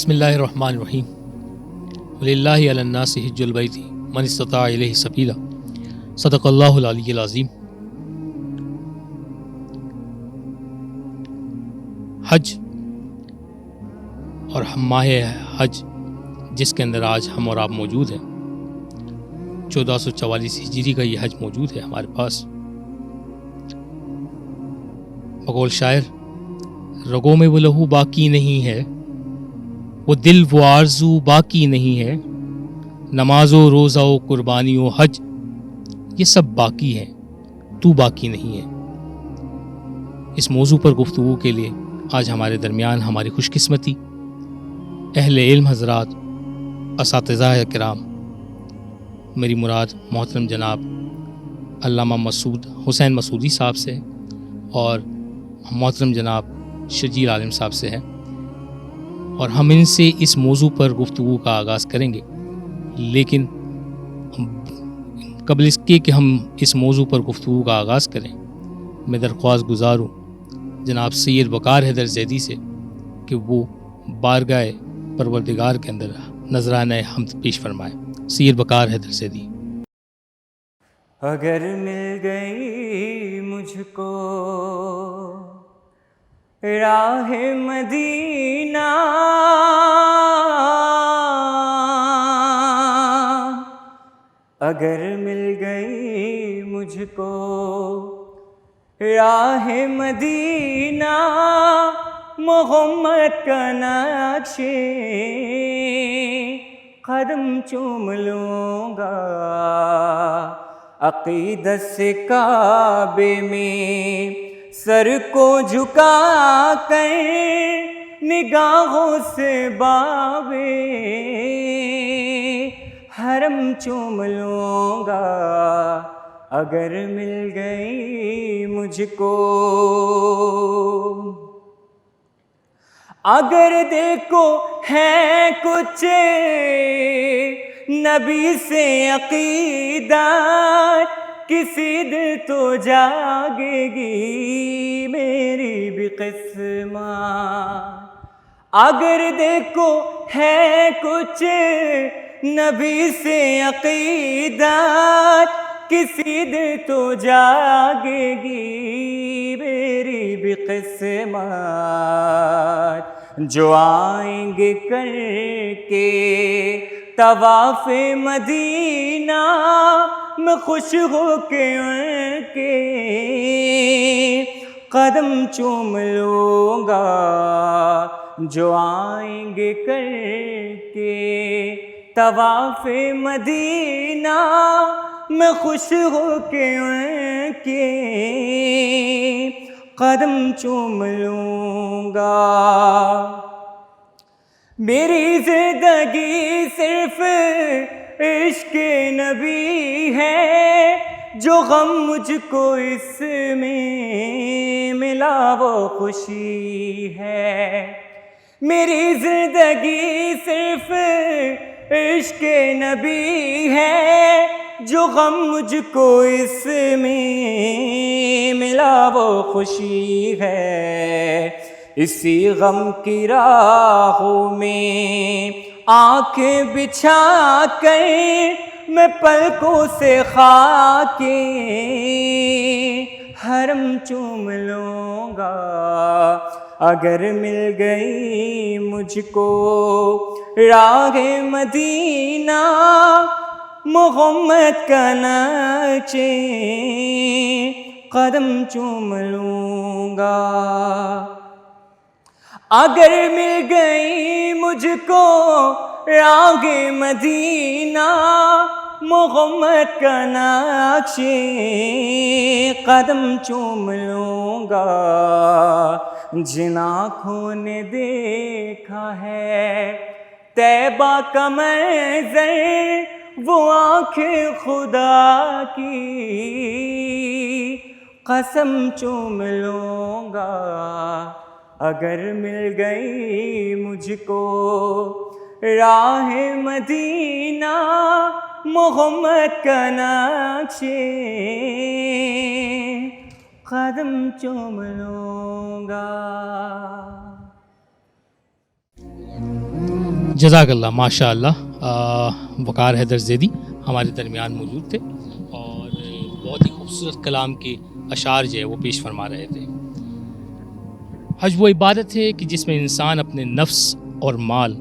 بسم اللہ الرحمن الرحیم وللہ علی الناس حج البیت من استطاع الیہ سبیلا صدق اللہ العلی العظیم۔ حج اور ہم ماہ حج جس کے اندر آج ہم اور آپ موجود ہیں، 1444 ہجری کا یہ حج موجود ہے ہمارے پاس۔ بقول شاعر، رگوں میں وہ لہو باقی نہیں ہے، وہ دل وہ آرزو باقی نہیں ہے، نماز و روزہ و قربانی و حج یہ سب باقی ہے، تو باقی نہیں ہے۔ اس موضوع پر گفتگو کے لیے آج ہمارے درمیان ہماری خوش قسمتی اہل علم حضرات، اساتذہ کرام، میری مراد محترم جناب علامہ مسعود حسین مسعودی صاحب سے اور محترم جناب شجیل عالم صاحب سے ہے، اور ہم ان سے اس موضوع پر گفتگو کا آغاز کریں گے۔ لیکن قبل اس کے کہ ہم اس موضوع پر گفتگو کا آغاز کریں، میں درخواست گزار ہوں جناب سید وقار حیدر زیدی سے کہ وہ بارگاہ پروردگار کے اندر نذرانہ حمد پیش فرمائیں۔ سید وقار حیدر زیدی۔ اگر مل گئی مجھ کو راہ مدینہ، اگر مل گئی مجھ کو راہ مدینہ، محمد کا نقش قدم چوم لوں گا، عقیدت سے کعبے میں سر کو جھکا کر نگاہوں سے بابِ حرم چوم لوں گا، اگر مل گئی مجھ کو۔ اگر دل کو ہے کچھ نبی سے عقیدت، کسی دل تو جاگے گی میری بھی قسمت۔ اگر دل کو ہے کچھ نبی سے عقیدت، کسی دل تو جاگے گی میری بھی قسمت۔ جو آئیں گے کر کے طواف مدینہ، میں خوش ہو کے ان کے قدم چوم لوں گا۔ جو آئیں گے کر کے طواف مدینہ، میں خوش ہو کے ان کے قدم چوم لوں گا۔ میری زندگی صرف عشق نبی ہے، جو غم مجھ کو اس میں ملا وہ خوشی ہے۔ میری زندگی صرف عشق نبی ہے، جو غم مجھ کو اس میں ملا وہ خوشی ہے۔ اسی غم کی راہوں میں آنکھیں بچھا کر میں پلکوں سے خاک حرم چوم لوں گا، اگر مل گئی مجھ کو راہ مدینہ، محمد کا نقش قدم چوم لوں گا۔ اگر مل گئی مجھ کو راہ مدینہ، محمد کا نقش قدم چوم لوں گا۔ جن آنکھوں نے دیکھا ہے طیبہ کا منظر، وہ آنکھیں خدا کی قسم چوم لوں گا، اگر مل گئی مجھ کو راہ مدینہ، محمد کا نقش قدم چوم لوں گا۔ جزاک اللہ، ماشاء اللہ. وقار حیدر زیدی ہمارے درمیان موجود تھے اور بہت ہی خوبصورت کلام کے اشعار جو ہے وہ پیش فرما رہے تھے. حج وہ عبادت ہے کہ جس میں انسان اپنے نفس اور مال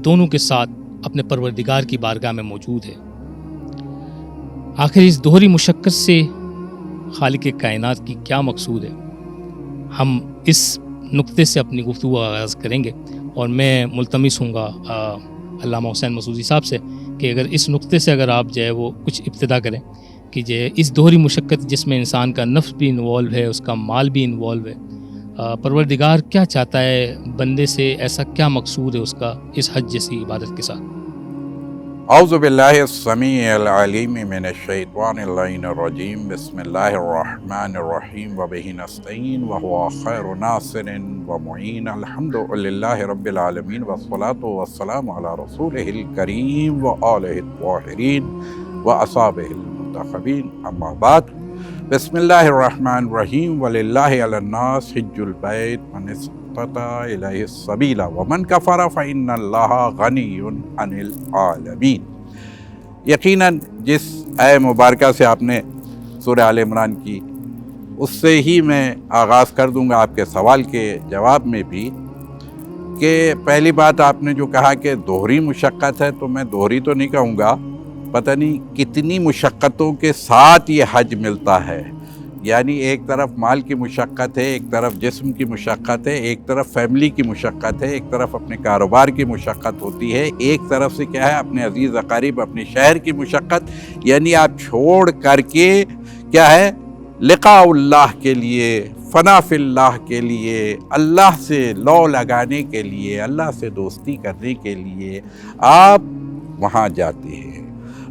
دونوں کے ساتھ اپنے پروردگار کی بارگاہ میں موجود ہے. آخر اس دوہری مشقت سے خالق کائنات کی کیا مقصود ہے؟ ہم اس نقطے سے اپنی گفتگو کا آغاز کریں گے اور میں ملتمس ہوں گا علامہ حسین مسعودی صاحب سے کہ اگر اس نقطے سے اگر آپ جو ہے وہ کچھ ابتدا کریں کہ جو اس دوہری مشقت جس میں انسان کا نفس بھی انوالو ہے، اس کا مال بھی انوالو ہے، پروردگار کیا چاہتا ہے بندے سے، ایسا کیا مقصود ہے اس کا اس حج جیسی عبادت کے ساتھ؟ اعوذ باللہ السمیع العلیم من الشیطان اللعین الرجیم، بسم اللہ الرحمن الرحیم وبہ نستعین وہو خیر ناصر ومعین، الحمد للہ رب العالمین والصلاة والسلام علی رسولہ الکریم وآلہ الطاہرین واصحابہ المنتخبین، اما بعد، بسم اللہ الرحمن الرحیم، وللہ علی الناس حج البیت من استطاع الیہ السبیل ومن کفر فإن اللہ غنی عن العالمین۔ یقیناً جس آیہ مبارکہ سے آپ نے سورہ آل عمران کی، اس سے ہی میں آغاز کر دوں گا آپ کے سوال کے جواب میں بھی، کہ پہلی بات آپ نے جو کہا کہ دوہری مشقت ہے، تو میں دوہری تو نہیں کہوں گا، پتہ نہیں کتنی مشقتوں کے ساتھ یہ حج ملتا ہے۔ یعنی ایک طرف مال کی مشقت ہے، ایک طرف جسم کی مشقت ہے، ایک طرف فیملی کی مشقت ہے، ایک طرف اپنے کاروبار کی مشقت ہوتی ہے، ایک طرف سے کیا ہے اپنے عزیز اقارب، اپنے شہر کی مشقت، یعنی آپ چھوڑ کر کے کیا ہے لقاء اللہ کے لیے، فنا فی اللہ کے لیے، اللہ سے لو لگانے کے لیے، اللہ سے دوستی کرنے کے لیے آپ وہاں جاتے ہیں۔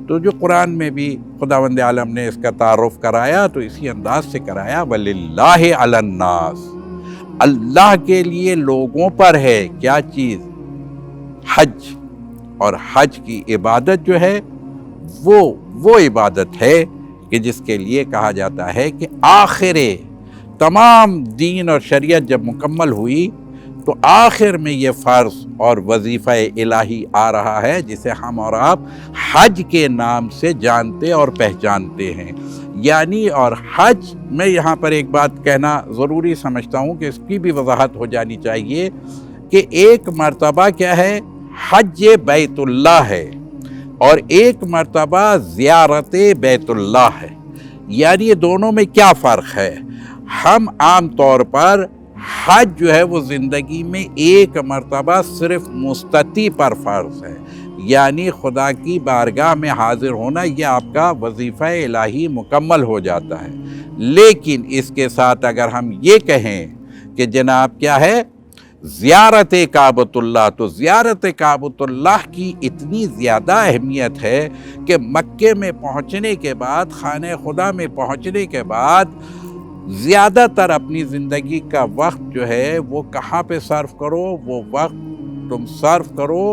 تو جو قرآن میں بھی خداوند عالم نے اس کا تعارف کرایا تو اسی انداز سے کرایا، وَلِلَّهِ عَلَى النَّاسِ، اللہ کے لیے لوگوں پر ہے کیا چیز؟ حج۔ اور حج کی عبادت جو ہے وہ عبادت ہے کہ جس کے لیے کہا جاتا ہے کہ آخر تمام دین اور شریعت جب مکمل ہوئی تو آخر میں یہ فرض اور وظیفہ الہی آ رہا ہے جسے ہم اور آپ حج کے نام سے جانتے اور پہچانتے ہیں۔ یعنی اور حج میں یہاں پر ایک بات کہنا ضروری سمجھتا ہوں کہ اس کی بھی وضاحت ہو جانی چاہیے کہ ایک مرتبہ کیا ہے حج بیت اللہ ہے اور ایک مرتبہ زیارت بیت اللہ ہے۔ یعنی یہ دونوں میں کیا فرق ہے؟ ہم عام طور پر حج جو ہے وہ زندگی میں ایک مرتبہ صرف مستطیع پر فرض ہے، یعنی خدا کی بارگاہ میں حاضر ہونا، یہ آپ کا وظیفہ الہی مکمل ہو جاتا ہے۔ لیکن اس کے ساتھ اگر ہم یہ کہیں کہ جناب کیا ہے زیارت کعبۃ اللہ، تو زیارت کعبۃ اللہ کی اتنی زیادہ اہمیت ہے کہ مکے میں پہنچنے کے بعد، خانہ خدا میں پہنچنے کے بعد زیادہ تر اپنی زندگی کا وقت جو ہے وہ کہاں پہ صرف کرو؟ وہ وقت تم صرف کرو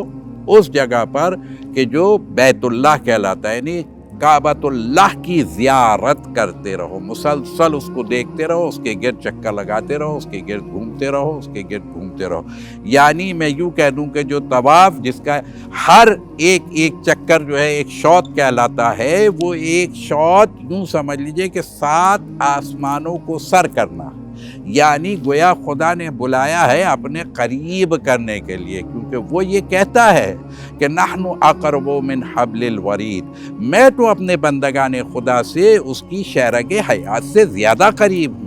اس جگہ پر کہ جو بیت اللہ کہلاتا ہے، یعنی کعبۃ اللہ کی زیارت کرتے رہو، مسلسل اس کو دیکھتے رہو، اس کے گرد چکر لگاتے رہو، اس کے گرد گھومتے رہو، اس کے گرد گھومتے رہو۔ یعنی میں یوں کہہ دوں کہ جو طواف جس کا ہر ایک چکر جو ہے ایک شوط کہلاتا ہے، وہ ایک شوط یوں سمجھ لیجئے کہ 7 آسمانوں کو سر کرنا، یعنی گویا خدا نے بلایا ہے اپنے قریب کرنے کے لیے، کیونکہ وہ یہ کہتا ہے کہ نحن اقرب من حبل الورید، میں تو اپنے بندگان خدا سے اس کی شہرگ حیات سے زیادہ قریب ہوں۔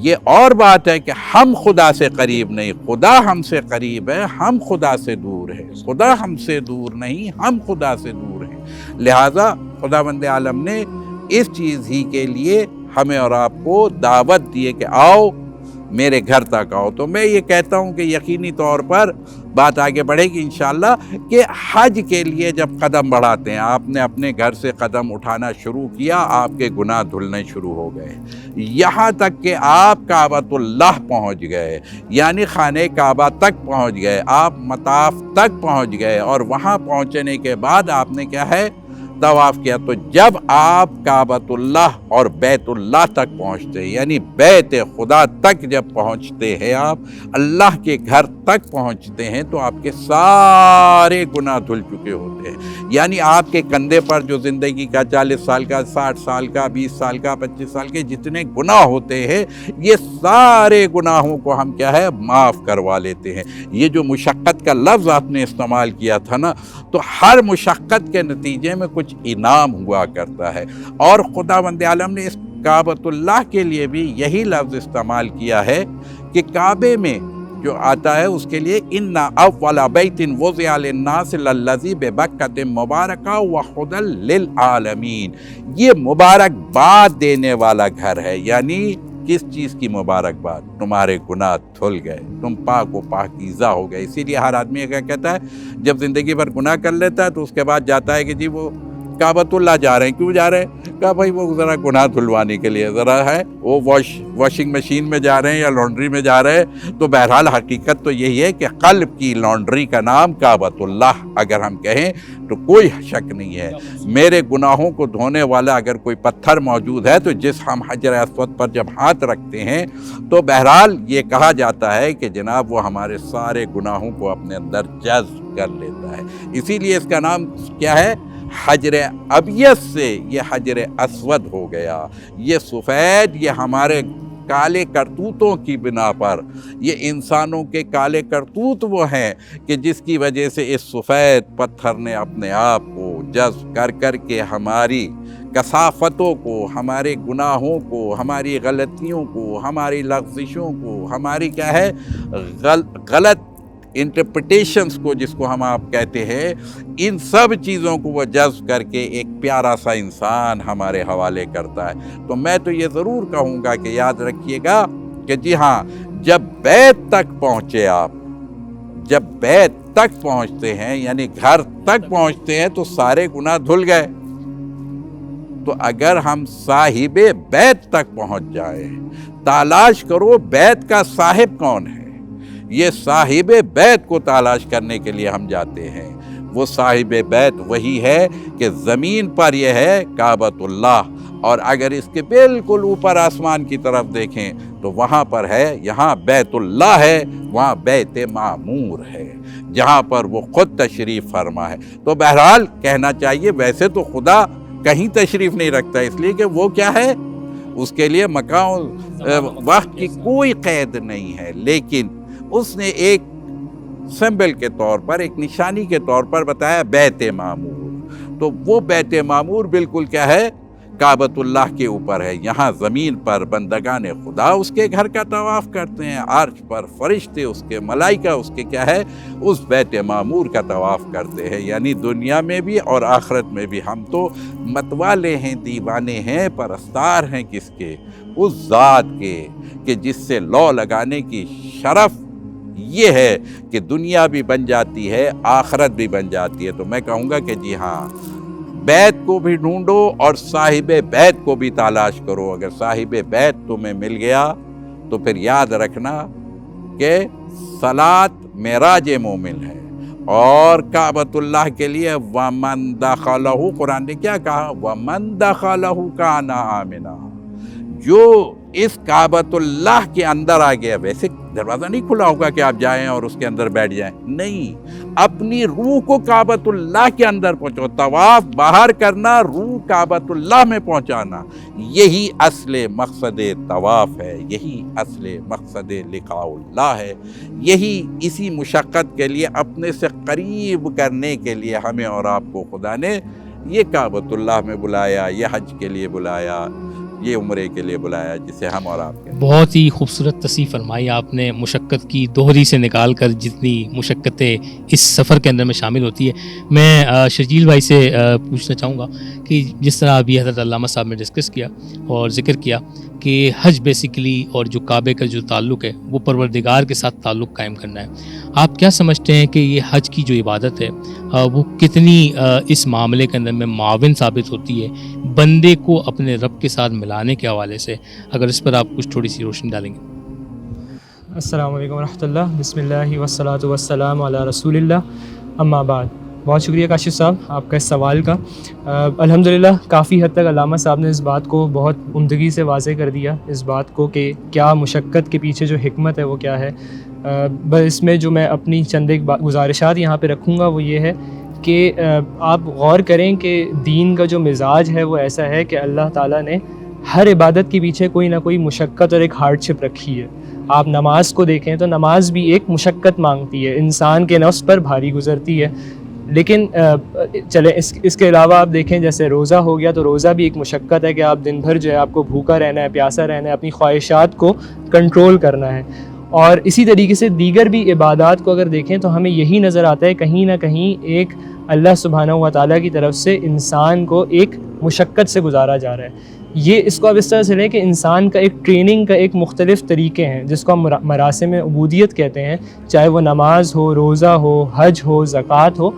یہ اور بات ہے کہ ہم خدا سے قریب نہیں، خدا ہم سے قریب ہے، ہم خدا سے دور ہے، خدا ہم سے دور نہیں، ہم خدا سے دور ہیں۔ لہٰذا خداوند عالم نے اس چیز ہی کے لیے ہمیں اور آپ کو دعوت دی ہے کہ آؤ میرے گھر تک آؤ۔ تو میں یہ کہتا ہوں کہ یقینی طور پر بات آگے بڑھے گی انشاءاللہ کہ حج کے لیے جب قدم بڑھاتے ہیں، آپ نے اپنے گھر سے قدم اٹھانا شروع کیا، آپ کے گناہ دھلنے شروع ہو گئے، یہاں تک کہ آپ کعبۃ اللہ پہنچ گئے، یعنی خانہ کعبہ تک پہنچ گئے، آپ مطاف تک پہنچ گئے، اور وہاں پہنچنے کے بعد آپ نے کیا ہے طواف کیا۔ تو جب آپ کعبۃ اللہ اور بیت اللہ تک پہنچتے ہیں، یعنی بیت خدا تک جب پہنچتے ہیں، آپ اللہ کے گھر تک پہنچتے ہیں تو آپ کے سارے گناہ دھل چکے ہوتے ہیں. یعنی آپ کے کندھے پر جو زندگی کا 40 سال کا 60 سال کا 20 سال کا 25 سال کے جتنے گناہ ہوتے ہیں یہ سارے گناہوں کو ہم کیا ہے معاف کروا لیتے ہیں. یہ جو مشقت کا لفظ آپ نے استعمال کیا تھا نا, تو ہر مشقت کے نتیجے میں کچھ انعام ہوا کرتا ہے. اور خداوند عالم نے اس کعبۃ اللہ کے لیے بھی یہی لفظ استعمال کیا ہے کہ کعبے میں جو آتا ہے اس کے لیے ان اول بیت وضع للناس للذی ببکۃ مبارکہ وہدی للعالمین. یہ مبارک باد دینے والا گھر ہے. یعنی کس چیز کی مبارکباد؟ تمہارے گناہ دھل گئے, تم پاک و پاکیزہ ہو گئے. اسی لیے ہر آدمی کیا کہتا ہے جب زندگی بھر گناہ کر لیتا ہے تو اس کے بعد جاتا ہے کہ جی وہ کعبۃ اللہ جا رہے ہیں. کیوں جا رہے ہیں؟ کہا بھائی وہ ذرا گناہ دھلوانے کے لیے ذرا ہے, وہ واشنگ مشین میں جا رہے ہیں یا لانڈری میں جا رہے ہیں. تو بہرحال حقیقت تو یہی ہے کہ قلب کی لانڈری کا نام کعبۃ اللہ اگر ہم کہیں تو کوئی شک نہیں ہے. میرے گناہوں کو دھونے والا اگر کوئی پتھر موجود ہے تو جس ہم حجر اسود پر جب ہاتھ رکھتے ہیں تو بہرحال یہ کہا جاتا ہے کہ جناب وہ ہمارے سارے گناہوں کو اپنے اندر جذب کر لیتا ہے. اسی لیے اس کا نام کیا ہے؟ حجر ابیض سے یہ حجر اسود ہو گیا. یہ سفید یہ ہمارے کالے کرتوتوں کی بنا پر, یہ انسانوں کے کالے کرتوت وہ ہیں کہ جس کی وجہ سے اس سفید پتھر نے اپنے آپ کو جذب کر کے ہماری کثافتوں کو, ہمارے گناہوں کو, ہماری غلطیوں کو, ہماری لغزشوں کو, ہماری کیا ہے غلط انٹرپریٹیشنز کو جس کو ہم آپ کہتے ہیں, ان سب چیزوں کو وہ جذب کر کے ایک پیارا سا انسان ہمارے حوالے کرتا ہے. تو میں تو یہ ضرور کہوں گا کہ یاد رکھیے گا کہ جی ہاں جب بیت تک پہنچے آپ, جب بیت تک پہنچتے ہیں یعنی گھر تک پہنچتے ہیں تو سارے گناہ دھل گئے. تو اگر ہم صاحب بیت تک پہنچ جائیں, تلاش کرو بیت کا صاحب کون ہے. یہ صاحب بیت کو تلاش کرنے کے لیے ہم جاتے ہیں. وہ صاحب بیت وہی ہے کہ زمین پر یہ ہے کعبۃ اللہ, اور اگر اس کے بالکل اوپر آسمان کی طرف دیکھیں تو وہاں پر ہے, یہاں بیت اللہ ہے, وہاں بیت معمور ہے جہاں پر وہ خود تشریف فرما ہے. تو بہرحال کہنا چاہیے ویسے تو خدا کہیں تشریف نہیں رکھتا, اس لیے کہ وہ کیا ہے, اس کے لیے مکان وقت کی کوئی قید نہیں ہے, لیکن اس نے ایک سمبل کے طور پر, ایک نشانی کے طور پر بتایا بیت معمور. تو وہ بیت معمور بالکل کیا ہے, کعبۃ اللہ کے اوپر ہے. یہاں زمین پر بندگان خدا اس کے گھر کا طواف کرتے ہیں, عرش پر فرشتے اس کے, ملائکہ اس کے کیا ہے, اس بیت معمور کا طواف کرتے ہیں. یعنی دنیا میں بھی اور آخرت میں بھی ہم تو متوالے ہیں, دیوانے ہیں, پرستار ہیں کس کے, اس ذات کے کہ جس سے لو لگانے کی شرف یہ ہے کہ دنیا بھی بن جاتی ہے, آخرت بھی بن جاتی ہے. تو میں کہوں گا کہ جی ہاں بیت کو بھی ڈھونڈو اور صاحب بیت کو بھی تلاش کرو. اگر صاحب بیت تمہیں مل گیا تو پھر یاد رکھنا کہ صلاۃ معراج مومن ہے. اور کعبۃ اللہ کے لیے وَمَن دَخَلَهُ, قرآن نے کیا کہا, وَمَن دَخَلَهُ كَانَ آمِنًا. جو اس کعبۃ اللہ کے اندر آ گیا, ویسے دروازہ نہیں کھلا ہوگا کہ آپ جائیں اور اس کے اندر بیٹھ جائیں, نہیں, اپنی روح کو کعبۃ اللہ کے اندر پہنچو. طواف باہر کرنا, روح کعبۃ اللہ میں پہنچانا, یہی اصل مقصد طواف ہے, یہی اصل مقصد لقاء اللہ ہے. یہی اسی مشقت کے لیے اپنے سے قریب کرنے کے لیے ہمیں اور آپ کو خدا نے یہ کعبۃ اللہ میں بلایا, یہ حج کے لیے بلایا, یہ عمرے کے لیے بلایا, جسے ہم اور آپ کے. بہت ہی خوبصورت تصحیح فرمائی آپ نے, مشقت کی دوہری سے نکال کر جتنی مشقتیں اس سفر کے اندر میں شامل ہوتی ہے. میں شرجیل بھائی سے پوچھنا چاہوں گا کہ جس طرح ابھی حضرت علامہ صاحب نے ڈسکس کیا اور ذکر کیا کہ حج بیسیکلی اور جو کعبے کا جو تعلق ہے وہ پروردگار کے ساتھ تعلق قائم کرنا ہے. آپ کیا سمجھتے ہیں کہ یہ حج کی جو عبادت ہے وہ کتنی اس معاملے کے اندر میں معاون ثابت ہوتی ہے بندے کو اپنے رب کے ساتھ ملانے کے حوالے سے؟ اگر اس پر آپ کچھ تھوڑی سی روشنی ڈالیں گے. السلام علیکم ورحمۃ اللہ. بسم اللہ والصلاۃ والسلام علی رسول اللہ, اما بعد. بہت شکریہ کاشف صاحب آپ کا اس سوال کا. الحمدللہ کافی حد تک علامہ صاحب نے اس بات کو بہت عمدگی سے واضح کر دیا, اس بات کو کہ کیا مشقت کے پیچھے جو حکمت ہے وہ کیا ہے. بس اس میں جو میں اپنی چند ایک گزارشات یہاں پہ رکھوں گا وہ یہ ہے کہ آپ غور کریں کہ دین کا جو مزاج ہے وہ ایسا ہے کہ اللہ تعالیٰ نے ہر عبادت کے پیچھے کوئی نہ کوئی مشقت اور ایک ہارڈ شپ رکھی ہے. آپ نماز کو دیکھیں تو نماز بھی ایک مشقت مانگتی ہے, انسان کے نفس پر بھاری گزرتی ہے. لیکن چلیں اس کے علاوہ آپ دیکھیں جیسے روزہ ہو گیا, تو روزہ بھی ایک مشقت ہے کہ آپ دن بھر جو ہے آپ کو بھوکا رہنا ہے, پیاسا رہنا ہے, اپنی خواہشات کو کنٹرول کرنا ہے. اور اسی طریقے سے دیگر بھی عبادات کو اگر دیکھیں تو ہمیں یہی نظر آتا ہے کہیں نہ کہیں ایک اللہ سبحانہ و تعالیٰ کی طرف سے انسان کو ایک مشقت سے گزارا جا رہا ہے. یہ اس کو اب اس طرح سے لیں کہ انسان کا ایک ٹریننگ کا ایک مختلف طریقے ہیں جس کو ہم مراسم عبودیت کہتے ہیں, چاہے وہ نماز ہو, روزہ ہو, حج ہو, زکوٰۃ ہو,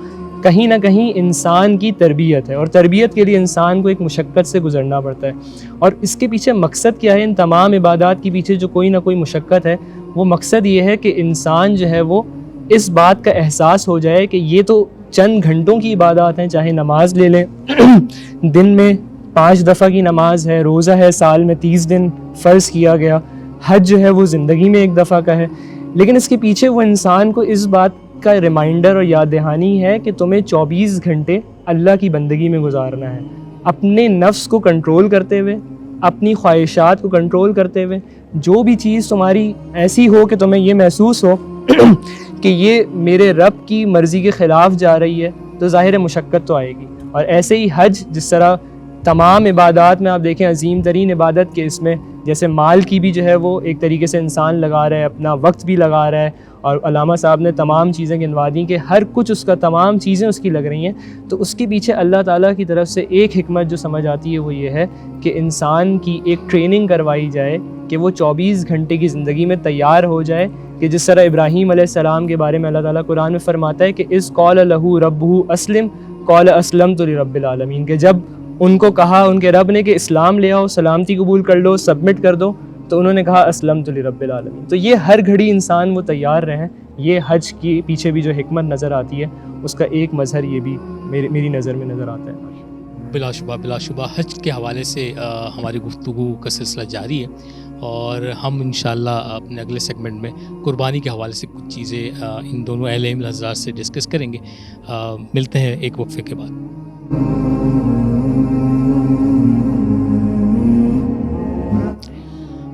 کہیں نہ کہیں انسان کی تربیت ہے, اور تربیت کے لیے انسان کو ایک مشقت سے گزرنا پڑتا ہے. اور اس کے پیچھے مقصد کیا ہے؟ ان تمام عبادات کے پیچھے جو کوئی نہ کوئی مشقت ہے, وہ مقصد یہ ہے کہ انسان جو ہے وہ اس بات کا احساس ہو جائے کہ یہ تو چند گھنٹوں کی عبادات ہیں. چاہے نماز لے لیں, دن میں 5 دفعہ کی نماز ہے, روزہ ہے سال میں 30 دن فرض کیا گیا, حج جو ہے وہ زندگی میں 1 دفعہ کا ہے, لیکن اس کے پیچھے وہ انسان کو اس بات کا ریمائنڈر اور یاد دہانی ہے کہ تمہیں 24 گھنٹے اللہ کی بندگی میں گزارنا ہے, اپنے نفس کو کنٹرول کرتے ہوئے, اپنی خواہشات کو کنٹرول کرتے ہوئے. جو بھی چیز تمہاری ایسی ہو کہ تمہیں یہ محسوس ہو کہ یہ میرے رب کی مرضی کے خلاف جا رہی ہے, تو ظاہر مشقت تو آئے گی. اور ایسے ہی حج, جس طرح تمام عبادات میں آپ دیکھیں عظیم ترین عبادت کے اس میں جیسے مال کی بھی جو ہے وہ ایک طریقے سے انسان لگا رہا ہے, اپنا وقت بھی لگا رہا ہے, اور علامہ صاحب نے تمام چیزیں گنوا دیں کہ ہر کچھ اس کا, تمام چیزیں اس کی لگ رہی ہیں. تو اس کے پیچھے اللہ تعالیٰ کی طرف سے ایک حکمت جو سمجھ آتی ہے وہ یہ ہے کہ انسان کی ایک ٹریننگ کروائی جائے کہ وہ 24 گھنٹے کی زندگی میں تیار ہو جائے. کہ جس طرح ابراہیم علیہ السلام کے بارے میں اللہ تعالیٰ قرآن میں فرماتا ہے کہ اذ قال لہ ربہ اسلم قال اسلمت لرب العالمین, کہ جب ان کو کہا ان کے رب نے کہ اسلام لے آؤ, سلامتی قبول کر لو, سبمٹ کر دو, تو انہوں نے کہا اسلمت لرب العالمین. تو یہ ہر گھڑی انسان وہ تیار رہیں. یہ حج کی پیچھے بھی جو حکمت نظر آتی ہے اس کا ایک مظہر یہ بھی میری نظر میں نظر آتا ہے. بلا شبہ حج کے حوالے سے ہماری گفتگو کا سلسلہ جاری ہے, اور ہم انشاءاللہ اپنے اگلے سیگمنٹ میں قربانی کے حوالے سے کچھ چیزیں ان دونوں اہل علم حضرات سے ڈسکس کریں گے. ملتے ہیں ایک وقفے کے بعد.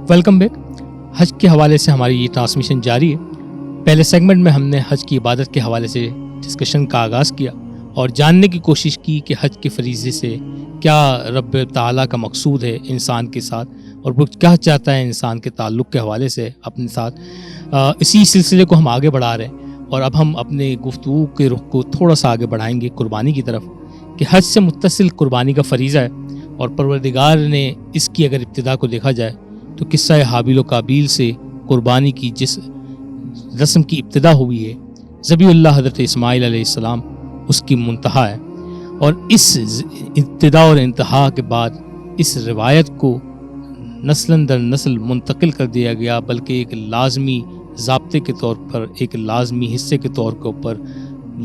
Welcome back. حج کے حوالے سے ہماری یہ ٹرانسمیشن جاری ہے. پہلے سیگمنٹ میں ہم نے حج کی عبادت کے حوالے سے ڈسکشن کا آغاز کیا اور جاننے کی کوشش کی کہ حج کے فریضے سے کیا رب تعالیٰ کا مقصود ہے انسان کے ساتھ, اور وہ کیا چاہتا ہے انسان کے تعلق کے حوالے سے اپنے ساتھ. اسی سلسلے کو ہم آگے بڑھا رہے ہیں, اور اب ہم اپنے گفتگو کے رخ کو تھوڑا سا آگے بڑھائیں گے قربانی کی طرف, کہ حج سے متصل قربانی کا فریضہ ہے. اور پروردگار نے اس کی اگر ابتدا کو دیکھا جائے تو قصہ حابیل و قابیل سے قربانی کی جس رسم کی ابتدا ہوئی ہے, ذبیح اللہ حضرت اسماعیل علیہ السلام اس کی منتہا ہے. اور اس ابتدا اور انتہا کے بعد اس روایت کو نسل در نسل منتقل کر دیا گیا, بلکہ ایک لازمی ضابطے کے طور پر, ایک لازمی حصے کے طور کے اوپر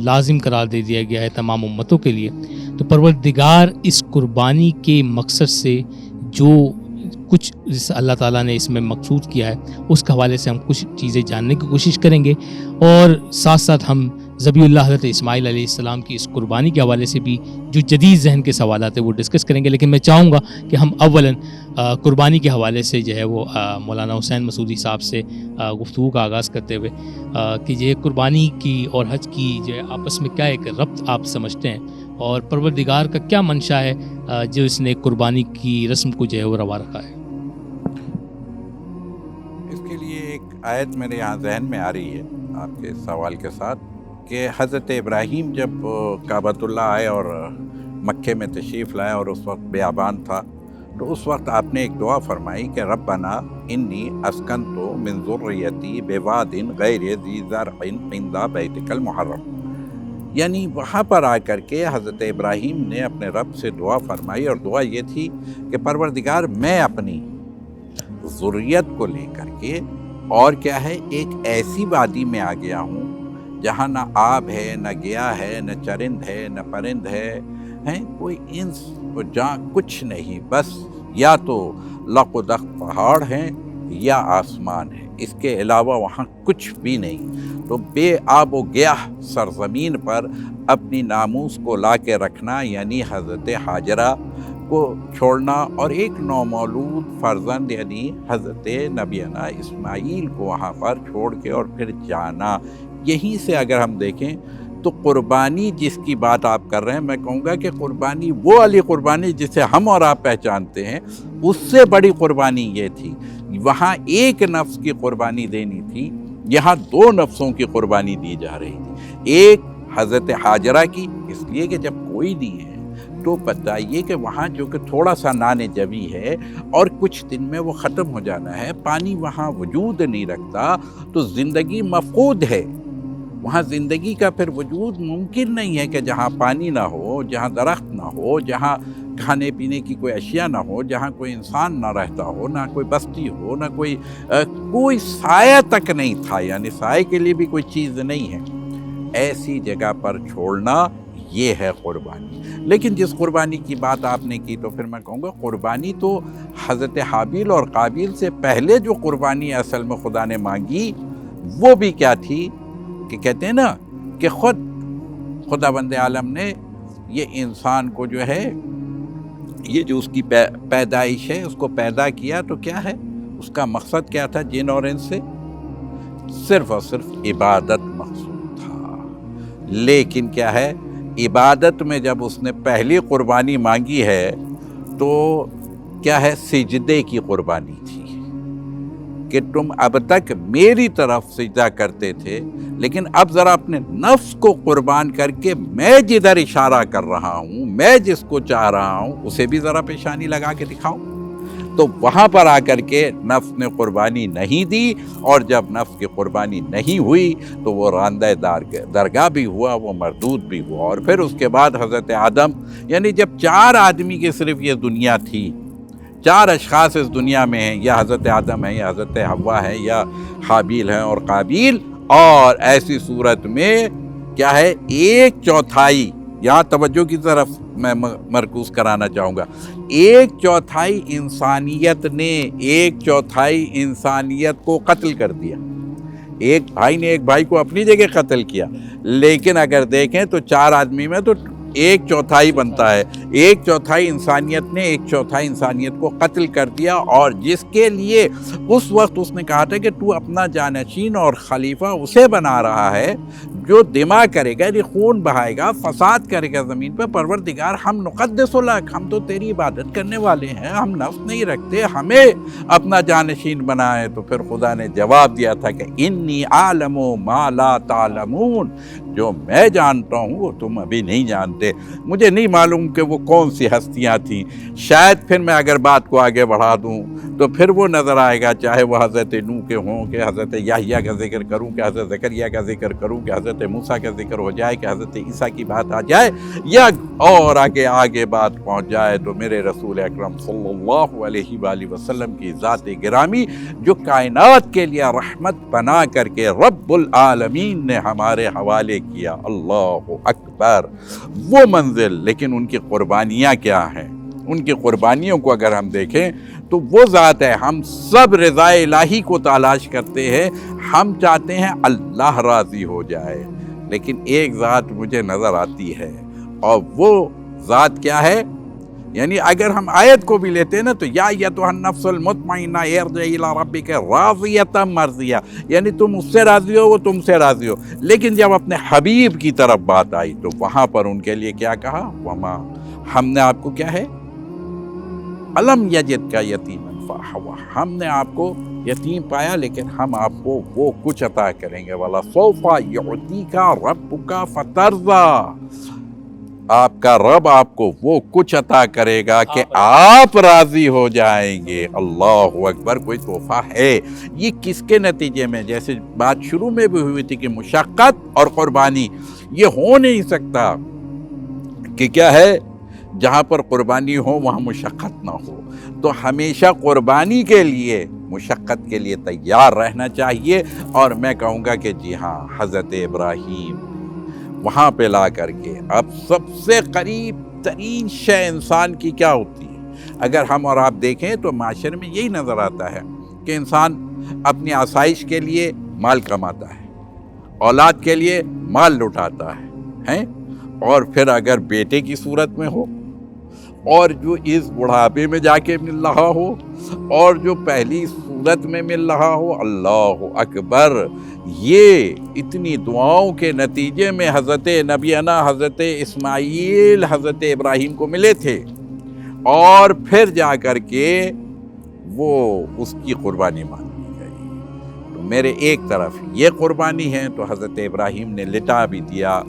لازم قرار دے دیا گیا ہے تمام امتوں کے لیے. تو پروردگار اس قربانی کے مقصد سے جو کچھ اللہ تعالیٰ نے اس میں مقصود کیا ہے اس کے حوالے سے ہم کچھ چیزیں جاننے کی کوشش کریں گے, اور ساتھ ساتھ ہم ذبیح اللہ حضرت اسماعیل علیہ السلام کی اس قربانی کے حوالے سے بھی جو جدید ذہن کے سوالات ہیں وہ ڈسکس کریں گے. لیکن میں چاہوں گا کہ ہم اولاً قربانی کے حوالے سے جو ہے وہ مولانا حسین مسعودی صاحب سے گفتگو کا آغاز کرتے ہوئے کہ یہ قربانی کی اور حج کی جو ہے آپس میں کیا ایک ربط آپ سمجھتے ہیں, اور پروردگار کا کیا منشا ہے جو اس نے قربانی کی رسم کو جو ہے وہ روا رکھا ہے. اس کے لیے ایک آیت میرے یہاں ذہن میں آ رہی ہے آپ کے سوال کے ساتھ, کہ حضرت ابراہیم جب کعبۃ اللہ آئے اور مکے میں تشریف لائے اور اس وقت بیابان تھا, تو اس وقت آپ نے ایک دعا فرمائی کہ ربنا انی اسکنت من ذریتی بواد غیر ذی زرع عند بیتک المحرم. یعنی وہاں پر آ کر کے حضرت ابراہیم نے اپنے رب سے دعا فرمائی, اور دعا یہ تھی کہ پروردگار میں اپنی ذریت کو لے کر کے, اور کیا ہے, ایک ایسی وادی میں آ گیا ہوں جہاں نہ آب ہے, نہ گیا ہے, نہ چرند ہے, نہ پرند ہے, کوئی انس و جاں کچھ نہیں, بس یا تو لق و دخت پہاڑ ہیں یا آسمان ہے، اس کے علاوہ وہاں کچھ بھی نہیں۔ تو بے آب و گیاہ سرزمین پر اپنی ناموس کو لا کے رکھنا یعنی حضرت ہاجرہ کو چھوڑنا اور ایک نومولود فرزند یعنی حضرت نبینا اسماعیل کو وہاں پر چھوڑ کے اور پھر جانا۔ یہیں سے اگر ہم دیکھیں تو قربانی جس کی بات آپ کر رہے ہیں، میں کہوں گا کہ قربانی وہ والی قربانی جسے ہم اور آپ پہچانتے ہیں، اس سے بڑی قربانی یہ تھی۔ وہاں ایک نفس کی قربانی دینی تھی، یہاں 2 نفسوں کی قربانی دی جا رہی تھی۔ ایک حضرت ہاجرہ کی، اس لیے کہ جب کوئی نہیں ہے تو بتائیے کہ وہاں جو کہ تھوڑا سا نان جوی ہے اور کچھ دن میں وہ ختم ہو جانا ہے، پانی وہاں وجود نہیں رکھتا تو زندگی مفقود ہے۔ وہاں زندگی کا پھر وجود ممکن نہیں ہے کہ جہاں پانی نہ ہو، جہاں درخت نہ ہو، جہاں کھانے پینے کی کوئی اشیاء نہ ہو، جہاں کوئی انسان نہ رہتا ہو، نہ کوئی بستی ہو، نہ کوئی سایہ تک نہیں تھا، یعنی سائے کے لیے بھی کوئی چیز نہیں ہے۔ ایسی جگہ پر چھوڑنا یہ ہے قربانی۔ لیکن جس قربانی کی بات آپ نے کی تو پھر میں کہوں گا قربانی تو حضرت حابیل اور قابیل سے پہلے جو قربانی اصل میں خدا نے مانگی وہ بھی کیا تھی کہ کہتے ہیں نا کہ خدا بند عالم نے یہ انسان کو جو ہے، یہ جو اس کی پیدائش ہے، اس کو پیدا کیا تو کیا ہے، اس کا مقصد کیا تھا جن اور انس سے؟ صرف اور صرف عبادت مقصود تھا۔ لیکن کیا ہے، عبادت میں جب اس نے پہلی قربانی مانگی ہے تو کیا ہے، سجدے کی قربانی تھی کہ تم اب تک میری طرف سجدہ کرتے تھے، لیکن اب ذرا اپنے نفس کو قربان کر کے میں جدھر اشارہ کر رہا ہوں، میں جس کو چاہ رہا ہوں اسے بھی ذرا پیشانی لگا کے دکھاؤں۔ تو وہاں پر آ کر کے نفس نے قربانی نہیں دی، اور جب نفس کی قربانی نہیں ہوئی تو وہ راندہ درگاہ بھی ہوا، وہ مردود بھی ہوا۔ اور پھر اس کے بعد حضرت آدم، یعنی جب 4 آدمی کی صرف یہ دنیا تھی، 4 اشخاص اس دنیا میں ہیں، یا حضرت آدم ہے، یا حضرت حوا ہے، یا حابیل ہیں اور قابیل، اور ایسی صورت میں کیا ہے، 1/4، یہاں توجہ کی طرف میں مرکوز کرانا چاہوں گا، 1/4 انسانیت نے 1/4 انسانیت کو قتل کر دیا۔ ایک بھائی نے ایک بھائی کو اپنی جگہ قتل کیا، لیکن اگر دیکھیں تو 4 آدمی میں تو 1/4 بنتا ہے۔ 1/4 انسانیت نے 1/4 انسانیت کو قتل کر دیا، اور جس کے لیے اس وقت اس نے کہا تھا کہ تو اپنا جانشین اور خلیفہ اسے بنا رہا ہے جو دماء کرے گا، یعنی خون بہائے گا، فساد کرے گا زمین پہ۔ پروردگار ہم نقدس لک، ہم تو تیری عبادت کرنے والے ہیں، ہم نفس نہیں رکھتے، ہمیں اپنا جانشین بنائے۔ تو پھر خدا نے جواب دیا تھا کہ انی اعلم ما لا تعلمون، جو میں جانتا ہوں وہ تم ابھی نہیں جانتے۔ مجھے نہیں معلوم کہ وہ کون سی ہستیاں تھیں، شاید پھر میں اگر بات کو آگے بڑھا دوں تو پھر وہ نظر آئے گا، چاہے وہ حضرت نوح کے ہوں، کہ حضرت یحییٰ کا ذکر کروں، کہ حضرت زکریا کا ذکر کروں، کہ حضرت موسیٰ کا ذکر ہو جائے، کہ حضرت عیسیٰ کی بات آ جائے، یا اور آگے بات پہنچ جائے تو میرے رسول اکرم صلی اللہ علیہ وآلہ وسلم کی ذات گرامی جو کائنات کے لیے رحمت بنا کر کے رب العالمین نے ہمارے حوالے کیا۔ اللہ اکبر، وہ منزل۔ لیکن ان کی قربانیاں کیا ہیں؟ ان کی قربانیوں کو اگر ہم دیکھیں تو وہ ذات ہے، ہم سب رضا الہی کو تلاش کرتے ہیں، ہم چاہتے ہیں اللہ راضی ہو جائے، لیکن ایک ذات مجھے نظر آتی ہے، اور وہ ذات کیا ہے؟ یعنی اگر ہم آیت کو بھی لیتے ہیں نا تو یا ایتھا النفس المطمئنہ ارجعی الی ربک راضیۃ مرضیہ، یعنی تم اس سے راضی ہو، وہ تم سے راضی ہو۔ لیکن جب اپنے حبیب کی طرف بات آئی تو وہاں پر ان کے لیے کیا کہا؟ وما، ہم نے آپ کو کیا ہے، الم یجدک یتیما فآویٰ، ہم نے آپ کو یتیم پایا لیکن ہم آپ کو وہ کچھ عطا کریں گے، وَلَسَوْفَ یُعْطِیکَ رَبُّکَ فَتَرْضَىٰ، آپ کا رب آپ کو وہ کچھ عطا کرے گا کہ آپ راضی ہو جائیں گے۔ اللہ اکبر، کوئی تحفہ ہے یہ کس کے نتیجے میں؟ جیسے بات شروع میں بھی ہوئی تھی کہ مشقت اور قربانی، یہ ہو نہیں سکتا کہ کیا ہے، جہاں پر قربانی ہو وہاں مشقت نہ ہو۔ تو ہمیشہ قربانی کے لیے، مشقت کے لیے تیار رہنا چاہیے۔ اور میں کہوں گا کہ جی ہاں، حضرت ابراہیم وہاں پہ لا کر کے اب سب سے قریب ترین شے انسان کی کیا ہوتی ہے؟ اگر ہم اور آپ دیکھیں تو معاشرے میں یہی نظر آتا ہے کہ انسان اپنی آسائش کے لیے مال کماتا ہے، اولاد کے لیے مال لٹاتا ہے، اور پھر اگر بیٹے کی صورت میں ہو اور جو اس بڑھاپے میں جا کے مل رہا ہو اور جو پہلی صورت میں مل رہا ہو، اللہ اکبر، یہ اتنی دعاؤں کے نتیجے میں حضرت نبینا حضرت اسماعیل حضرت ابراہیم کو ملے تھے، اور پھر جا کر کے وہ اس کی قربانی مان لی گئی۔ تو میرے ایک طرف یہ قربانی ہے تو حضرت ابراہیم نے لٹا بھی دیا،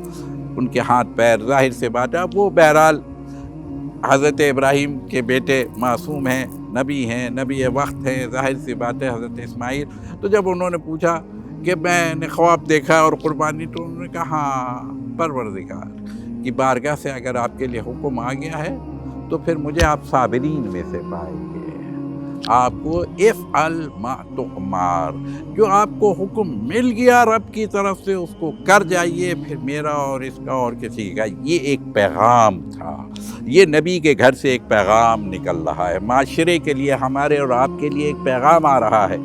ان کے ہاتھ پیر ظاہر سے بات ہے، وہ بہرحال حضرت ابراہیم کے بیٹے معصوم ہیں، نبی وقت ہیں، ظاہر سی بات ہے حضرت اسماعیل۔ تو جب انہوں نے پوچھا کہ میں نے خواب دیکھا اور قربانی، تو انہوں نے کہا ہاں، پروردگار کی بارگاہ سے اگر آپ کے لیے حکم آ گیا ہے تو پھر مجھے آپ صابرین میں سے پائیں گے۔ آپ کو افعل ما تؤمر، جو آپ کو حکم مل گیا رب کی طرف سے اس کو کر جائیے، پھر میرا اور اس کا اور کسی کا۔ یہ ایک پیغام تھا، یہ نبی کے گھر سے ایک پیغام نکل رہا ہے، معاشرے کے لیے، ہمارے اور آپ کے لیے ایک پیغام آ رہا ہے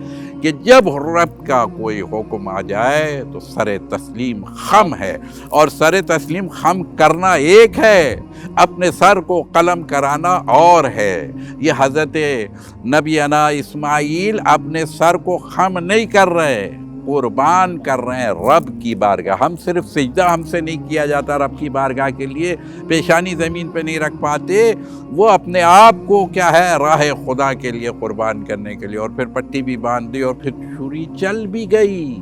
کہ جب رب کا کوئی حکم آ جائے تو سر تسلیم خم ہے، اور سر تسلیم خم کرنا ایک ہے، اپنے سر کو قلم کرانا اور ہے۔ یہ حضرت نبینا اسماعیل اپنے سر کو خم نہیں کر رہے، قربان کر رہے ہیں رب کی بارگاہ۔ ہم صرف سجدہ ہم سے نہیں کیا جاتا رب کی بارگاہ کے لیے، پیشانی زمین پہ نہیں رکھ پاتے، وہ اپنے آپ کو کیا ہے راہ خدا کے لیے قربان کرنے کے لیے، اور پھر پٹی بھی باندھ دی، اور پھر چھری چل بھی گئی،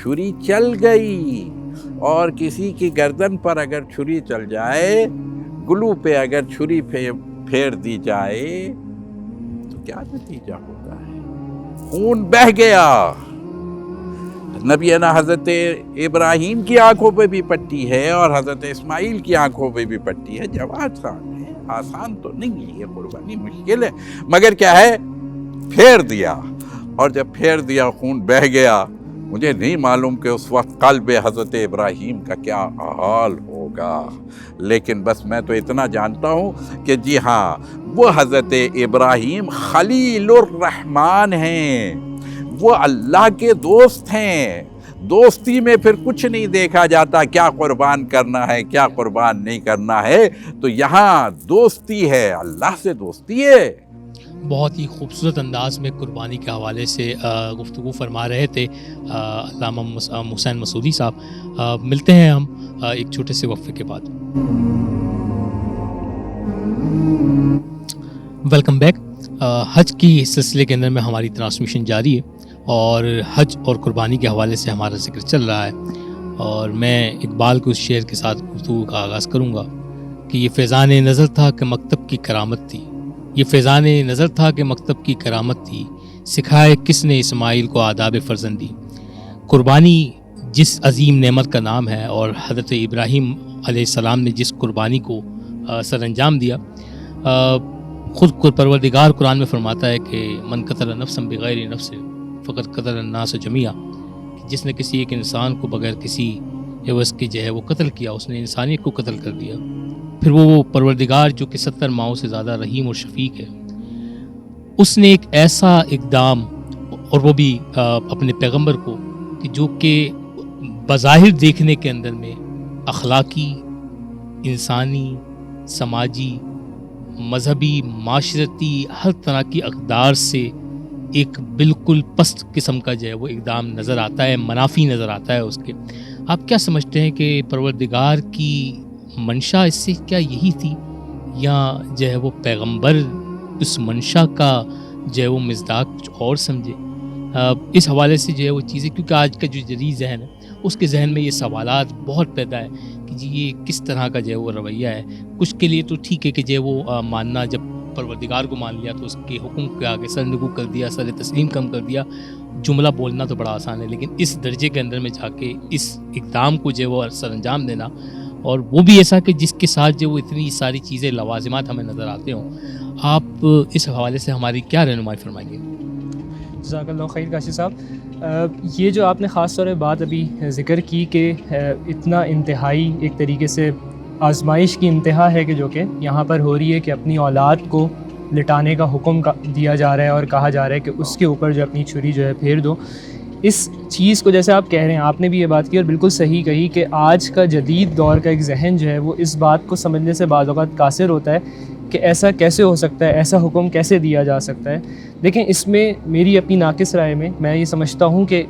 چھری چل گئی۔ اور کسی کی گردن پر اگر چھری چل جائے، گلو پہ اگر چھری پھیر دی جائے تو کیا نتیجہ ہوتا ہے؟ خون بہہ گیا۔ نبینا حضرت ابراہیم کی آنکھوں پہ بھی پٹی ہے اور حضرت اسماعیل کی آنکھوں پہ بھی پٹی ہے۔ جواب ہے، آسان تو نہیں ہے یہ قربانی، مشکل ہے، مگر کیا ہے، پھیر دیا، اور جب پھیر دیا خون بہہ گیا۔ مجھے نہیں معلوم کہ اس وقت قلب حضرت ابراہیم کا کیا حال ہوگا، لیکن بس میں تو اتنا جانتا ہوں کہ جی ہاں، وہ حضرت ابراہیم خلیل الرحمن ہیں، وہ اللہ کے دوست ہیں۔ دوستی میں پھر کچھ نہیں دیکھا جاتا کیا قربان کرنا ہے کیا قربان نہیں کرنا ہے، تو یہاں دوستی ہے، اللہ سے دوستی ہے۔ بہت ہی خوبصورت انداز میں قربانی کے حوالے سے گفتگو فرما رہے تھے علامہ حسین مسعودی صاحب۔ ملتے ہیں ہم ایک چھوٹے سے وقفے کے بعد۔ Welcome back. حج کی سلسلے کے اندر میں ہماری ٹرانسمیشن جاری ہے، اور حج اور قربانی کے حوالے سے ہمارا ذکر چل رہا ہے، اور میں اقبال کے اس شعر کے ساتھ گفتگو کا آغاز کروں گا کہ یہ فیضان نظر تھا کہ مکتب کی کرامت تھی، یہ فیضان نظر تھا کہ مکتب کی کرامت تھی، سکھائے کس نے اسماعیل کو آداب فرزندی۔ قربانی جس عظیم نعمت کا نام ہے، اور حضرت ابراہیم علیہ السلام نے جس قربانی کو سر انجام دیا، خود پروردگار قرآن میں فرماتا ہے کہ من قتل نفسا بغیر نفس فقط قتل الناس جميعا، جس نے کسی ایک انسان کو بغیر کسی عوض کے جو ہے وہ قتل کیا، اس نے انسانیت کو قتل کر دیا۔ پھر وہ پروردگار جو کہ 70 ماؤں سے زیادہ رحیم اور شفیق ہے، اس نے ایک ایسا اقدام، اور وہ بھی اپنے پیغمبر کو، کہ جو کہ بظاہر دیکھنے کے اندر میں اخلاقی، انسانی، سماجی، مذہبی، معاشرتی، ہر طرح کی اقدار سے ایک بالکل پست قسم کا جو ہے وہ اقدام نظر آتا ہے، منافی نظر آتا ہے اس کے۔ آپ کیا سمجھتے ہیں کہ پروردگار کی منشا اس سے کیا یہی تھی، یا جو ہے وہ پیغمبر اس منشا کا جو ہے وہ مصداق کچھ اور سمجھے؟ اس حوالے سے جو ہے وہ چیزیں، کیونکہ آج کا جو جدید ذہن ہے اس کے ذہن میں یہ سوالات بہت پیدا ہے کہ جی یہ کس طرح کا جو ہے وہ رویہ ہے۔ کچھ کے لیے تو ٹھیک ہے کہ جو ہے وہ ماننا، جب پروردگار کو مان لیا تو اس کے حکم کے آگے سر نگو کر دیا، سر تسلیم کم کر دیا۔ جملہ بولنا تو بڑا آسان ہے، لیکن اس درجے کے اندر میں جا کے اس اقدام کو جو ہے وہ سر انجام دینا، اور وہ بھی ایسا کہ جس کے ساتھ جو وہ اتنی ساری چیزیں، لوازمات ہمیں نظر آتے ہوں۔ آپ اس حوالے سے ہماری کیا رہنمائی فرمائیں گے؟ جزاک اللہ خیر کاشف صاحب، یہ جو آپ نے خاص طور پہ بات ابھی ذکر کی کہ اتنا انتہائی ایک طریقے سے آزمائش کی انتہا ہے کہ جو کہ یہاں پر ہو رہی ہے کہ اپنی اولاد کو لٹانے کا حکم دیا جا رہا ہے اور کہا جا رہا ہے کہ اس کے اوپر جو اپنی چھری جو ہے پھیر دو. اس چیز کو جیسے آپ کہہ رہے ہیں, آپ نے بھی یہ بات کی اور بالکل صحیح کہی کہ آج کا جدید دور کا ایک ذہن جو ہے وہ اس بات کو سمجھنے سے بعض اوقات قاصر ہوتا ہے کہ ایسا کیسے ہو سکتا ہے, ایسا حکم کیسے دیا جا سکتا ہے. لیکن اس میں میری اپنی ناقص رائے میں یہ سمجھتا ہوں کہ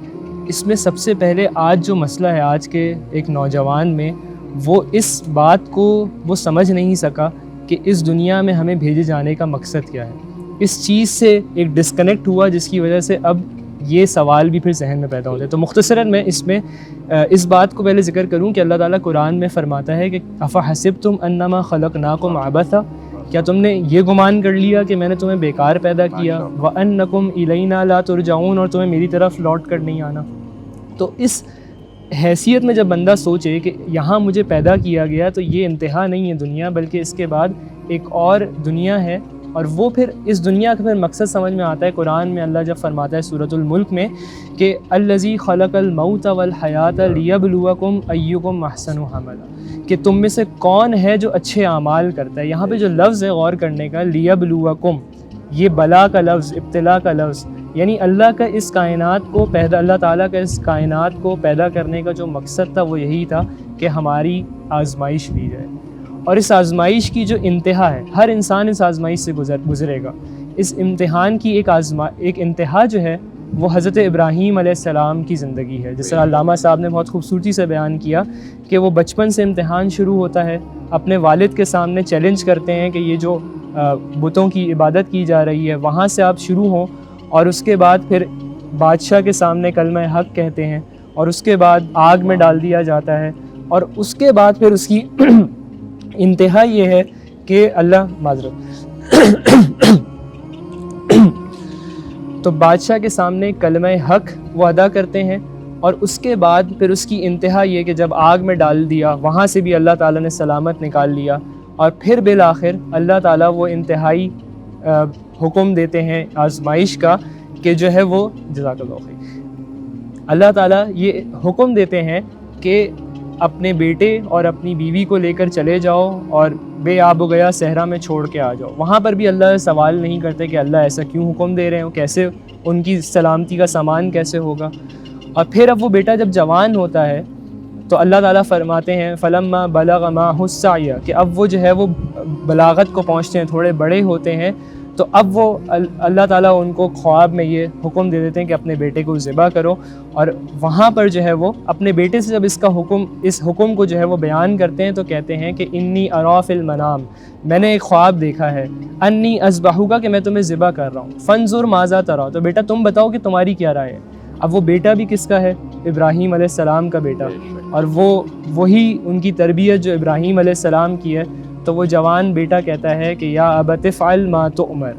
اس میں سب سے پہلے آج جو مسئلہ ہے آج کے ایک نوجوان میں, وہ اس بات کو وہ سمجھ نہیں سکا کہ اس دنیا میں ہمیں بھیجے جانے کا مقصد کیا ہے. اس چیز سے ایک ڈسکنیکٹ ہوا جس کی وجہ سے اب یہ سوال بھی پھر ذہن میں پیدا ہوتے ہیں. تو مختصراً میں اس بات کو پہلے ذکر کروں کہ اللہ تعالیٰ قرآن میں فرماتا ہے کہ افحسبتم انما خلقناکم عبثا, کیا تم نے یہ گمان کر لیا کہ میں نے تمہیں بیکار پیدا کیا, وانکم الینا لا ترجعون, اور تمہیں میری طرف لوٹ کر نہیں آنا. تو اس حیثیت میں جب بندہ سوچے کہ یہاں مجھے پیدا کیا گیا تو یہ انتہا نہیں ہے دنیا, بلکہ اس کے بعد ایک اور دنیا ہے, اور وہ پھر اس دنیا کا پھر مقصد سمجھ میں آتا ہے. قرآن میں اللہ جب فرماتا ہے سورۃ الملک میں کہ الذی خلق الموت والحیات لیبلوکم ایکم احسن عملا, کہ تم میں سے کون ہے جو اچھے اعمال کرتا ہے. یہاں پہ جو لفظ ہے غور کرنے کا, لیبلوکم, یہ بلا کا لفظ, ابتلا کا لفظ, یعنی اللہ کا اس کائنات کو پیدا, اللہ تعالیٰ کا اس کائنات کو پیدا کرنے کا جو مقصد تھا وہ یہی تھا کہ ہماری آزمائش لی جائے. اور اس آزمائش کی جو انتہا ہے, ہر انسان اس آزمائش سے گزرے گا. اس امتحان کی ایک انتہا جو ہے وہ حضرت ابراہیم علیہ السلام کی زندگی ہے. جس طرح علامہ صاحب نے بہت خوبصورتی سے بیان کیا کہ وہ بچپن سے امتحان شروع ہوتا ہے, اپنے والد کے سامنے چیلنج کرتے ہیں کہ یہ جو بتوں کی عبادت کی جا رہی ہے وہاں سے آپ شروع ہوں, اور اس کے بعد پھر بادشاہ کے سامنے کلمہ حق کہتے ہیں, اور اس کے بعد آگ میں ڈال دیا جاتا ہے, اور اس کے بعد پھر اس کی انتہا یہ ہے کہ اللہ تو بادشاہ کے سامنے کلمہ حق وہ ادا کرتے ہیں, اور اس کے بعد پھر اس کی انتہا یہ کہ جب آگ میں ڈال دیا وہاں سے بھی اللہ تعالیٰ نے سلامت نکال لیا, اور پھر بالآخر اللہ تعالیٰ وہ انتہائی حکم دیتے ہیں آزمائش کا کہ جو ہے وہ جزاک اللہ خیر, اللہ تعالیٰ یہ حکم دیتے ہیں کہ اپنے بیٹے اور اپنی بیوی کو لے کر چلے جاؤ اور بے آب و گیا صحرا میں چھوڑ کے آ جاؤ. وہاں پر بھی اللہ سوال نہیں کرتے کہ اللہ ایسا کیوں حکم دے رہے ہیں, کیسے ان کی سلامتی کا سامان کیسے ہوگا. اور پھر اب وہ بیٹا جب جوان ہوتا ہے تو اللہ تعالیٰ فرماتے ہیں فلما بلغ معہ السعی, کہ اب وہ جو ہے وہ بلاغت کو پہنچتے ہیں, تھوڑے بڑے ہوتے ہیں, تو اب وہ اللہ تعالیٰ ان کو خواب میں یہ حکم دے دیتے ہیں کہ اپنے بیٹے کو ذبح کرو. اور وہاں پر جو ہے وہ اپنے بیٹے سے جب اس حکم کو جو ہے وہ بیان کرتے ہیں تو کہتے ہیں کہ انی ارا فی المنام, میں نے ایک خواب دیکھا ہے, انی اذبحک, کہ میں تمہیں ذبح کر رہا ہوں, فانظر ماذا تری, تو بیٹا تم بتاؤ کہ تمہاری کیا رائے ہے. اب وہ بیٹا بھی کس کا ہے؟ ابراہیم علیہ السلام کا بیٹا, اور وہی ان کی تربیت جو ابراہیم علیہ السلام کی ہے. تو وہ جوان بیٹا کہتا ہے کہ یا ابت افعل ما تؤمر,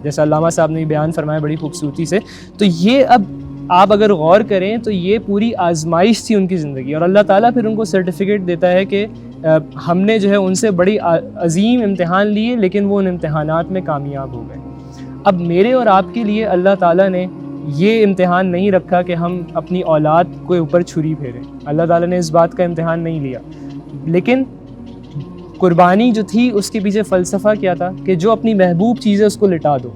جیسا علامہ صاحب نے بیان فرمایا بڑی خوبصورتی سے. تو یہ اب آپ اگر غور کریں تو یہ پوری آزمائش تھی ان کی زندگی, اور اللہ تعالیٰ پھر ان کو سرٹیفکیٹ دیتا ہے کہ ہم نے جو ہے ان سے بڑی عظیم امتحان لیے لیکن وہ ان امتحانات میں کامیاب ہو گئے. اب میرے اور آپ کے لیے اللہ تعالیٰ نے یہ امتحان نہیں رکھا کہ ہم اپنی اولاد کے اوپر چھری پھیریں, اللہ تعالیٰ نے اس بات کا امتحان نہیں لیا. لیکن قربانی جو تھی اس کے پیچھے فلسفہ کیا تھا کہ جو اپنی محبوب چیز ہے اس کو لٹا دو,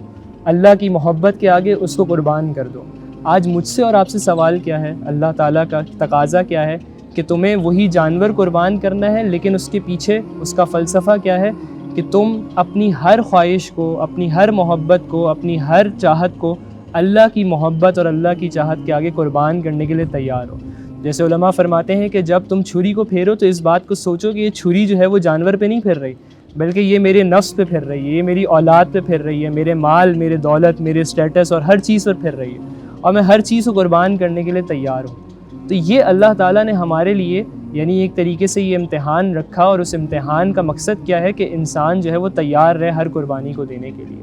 اللہ کی محبت کے آگے اس کو قربان کر دو. آج مجھ سے اور آپ سے سوال کیا ہے, اللہ تعالیٰ کا تقاضا کیا ہے کہ تمہیں وہی جانور قربان کرنا ہے, لیکن اس کے پیچھے اس کا فلسفہ کیا ہے کہ تم اپنی ہر خواہش کو, اپنی ہر محبت کو, اپنی ہر چاہت کو اللہ کی محبت اور اللہ کی چاہت کے آگے قربان کرنے کے لیے تیار ہو. جیسے علماء فرماتے ہیں کہ جب تم چھری کو پھیرو تو اس بات کو سوچو کہ یہ چھری جو ہے وہ جانور پہ نہیں پھر رہی, بلکہ یہ میرے نفس پہ پھر رہی ہے, یہ میری اولاد پہ پھر رہی ہے, میرے مال, میرے دولت, میرے اسٹیٹس اور ہر چیز پر پھر رہی ہے, اور میں ہر چیز کو قربان کرنے کے لیے تیار ہوں. تو یہ اللہ تعالیٰ نے ہمارے لیے یعنی ایک طریقے سے یہ امتحان رکھا, اور اس امتحان کا مقصد کیا ہے کہ انسان جو ہے وہ تیار رہے ہر قربانی کو دینے کے لیے.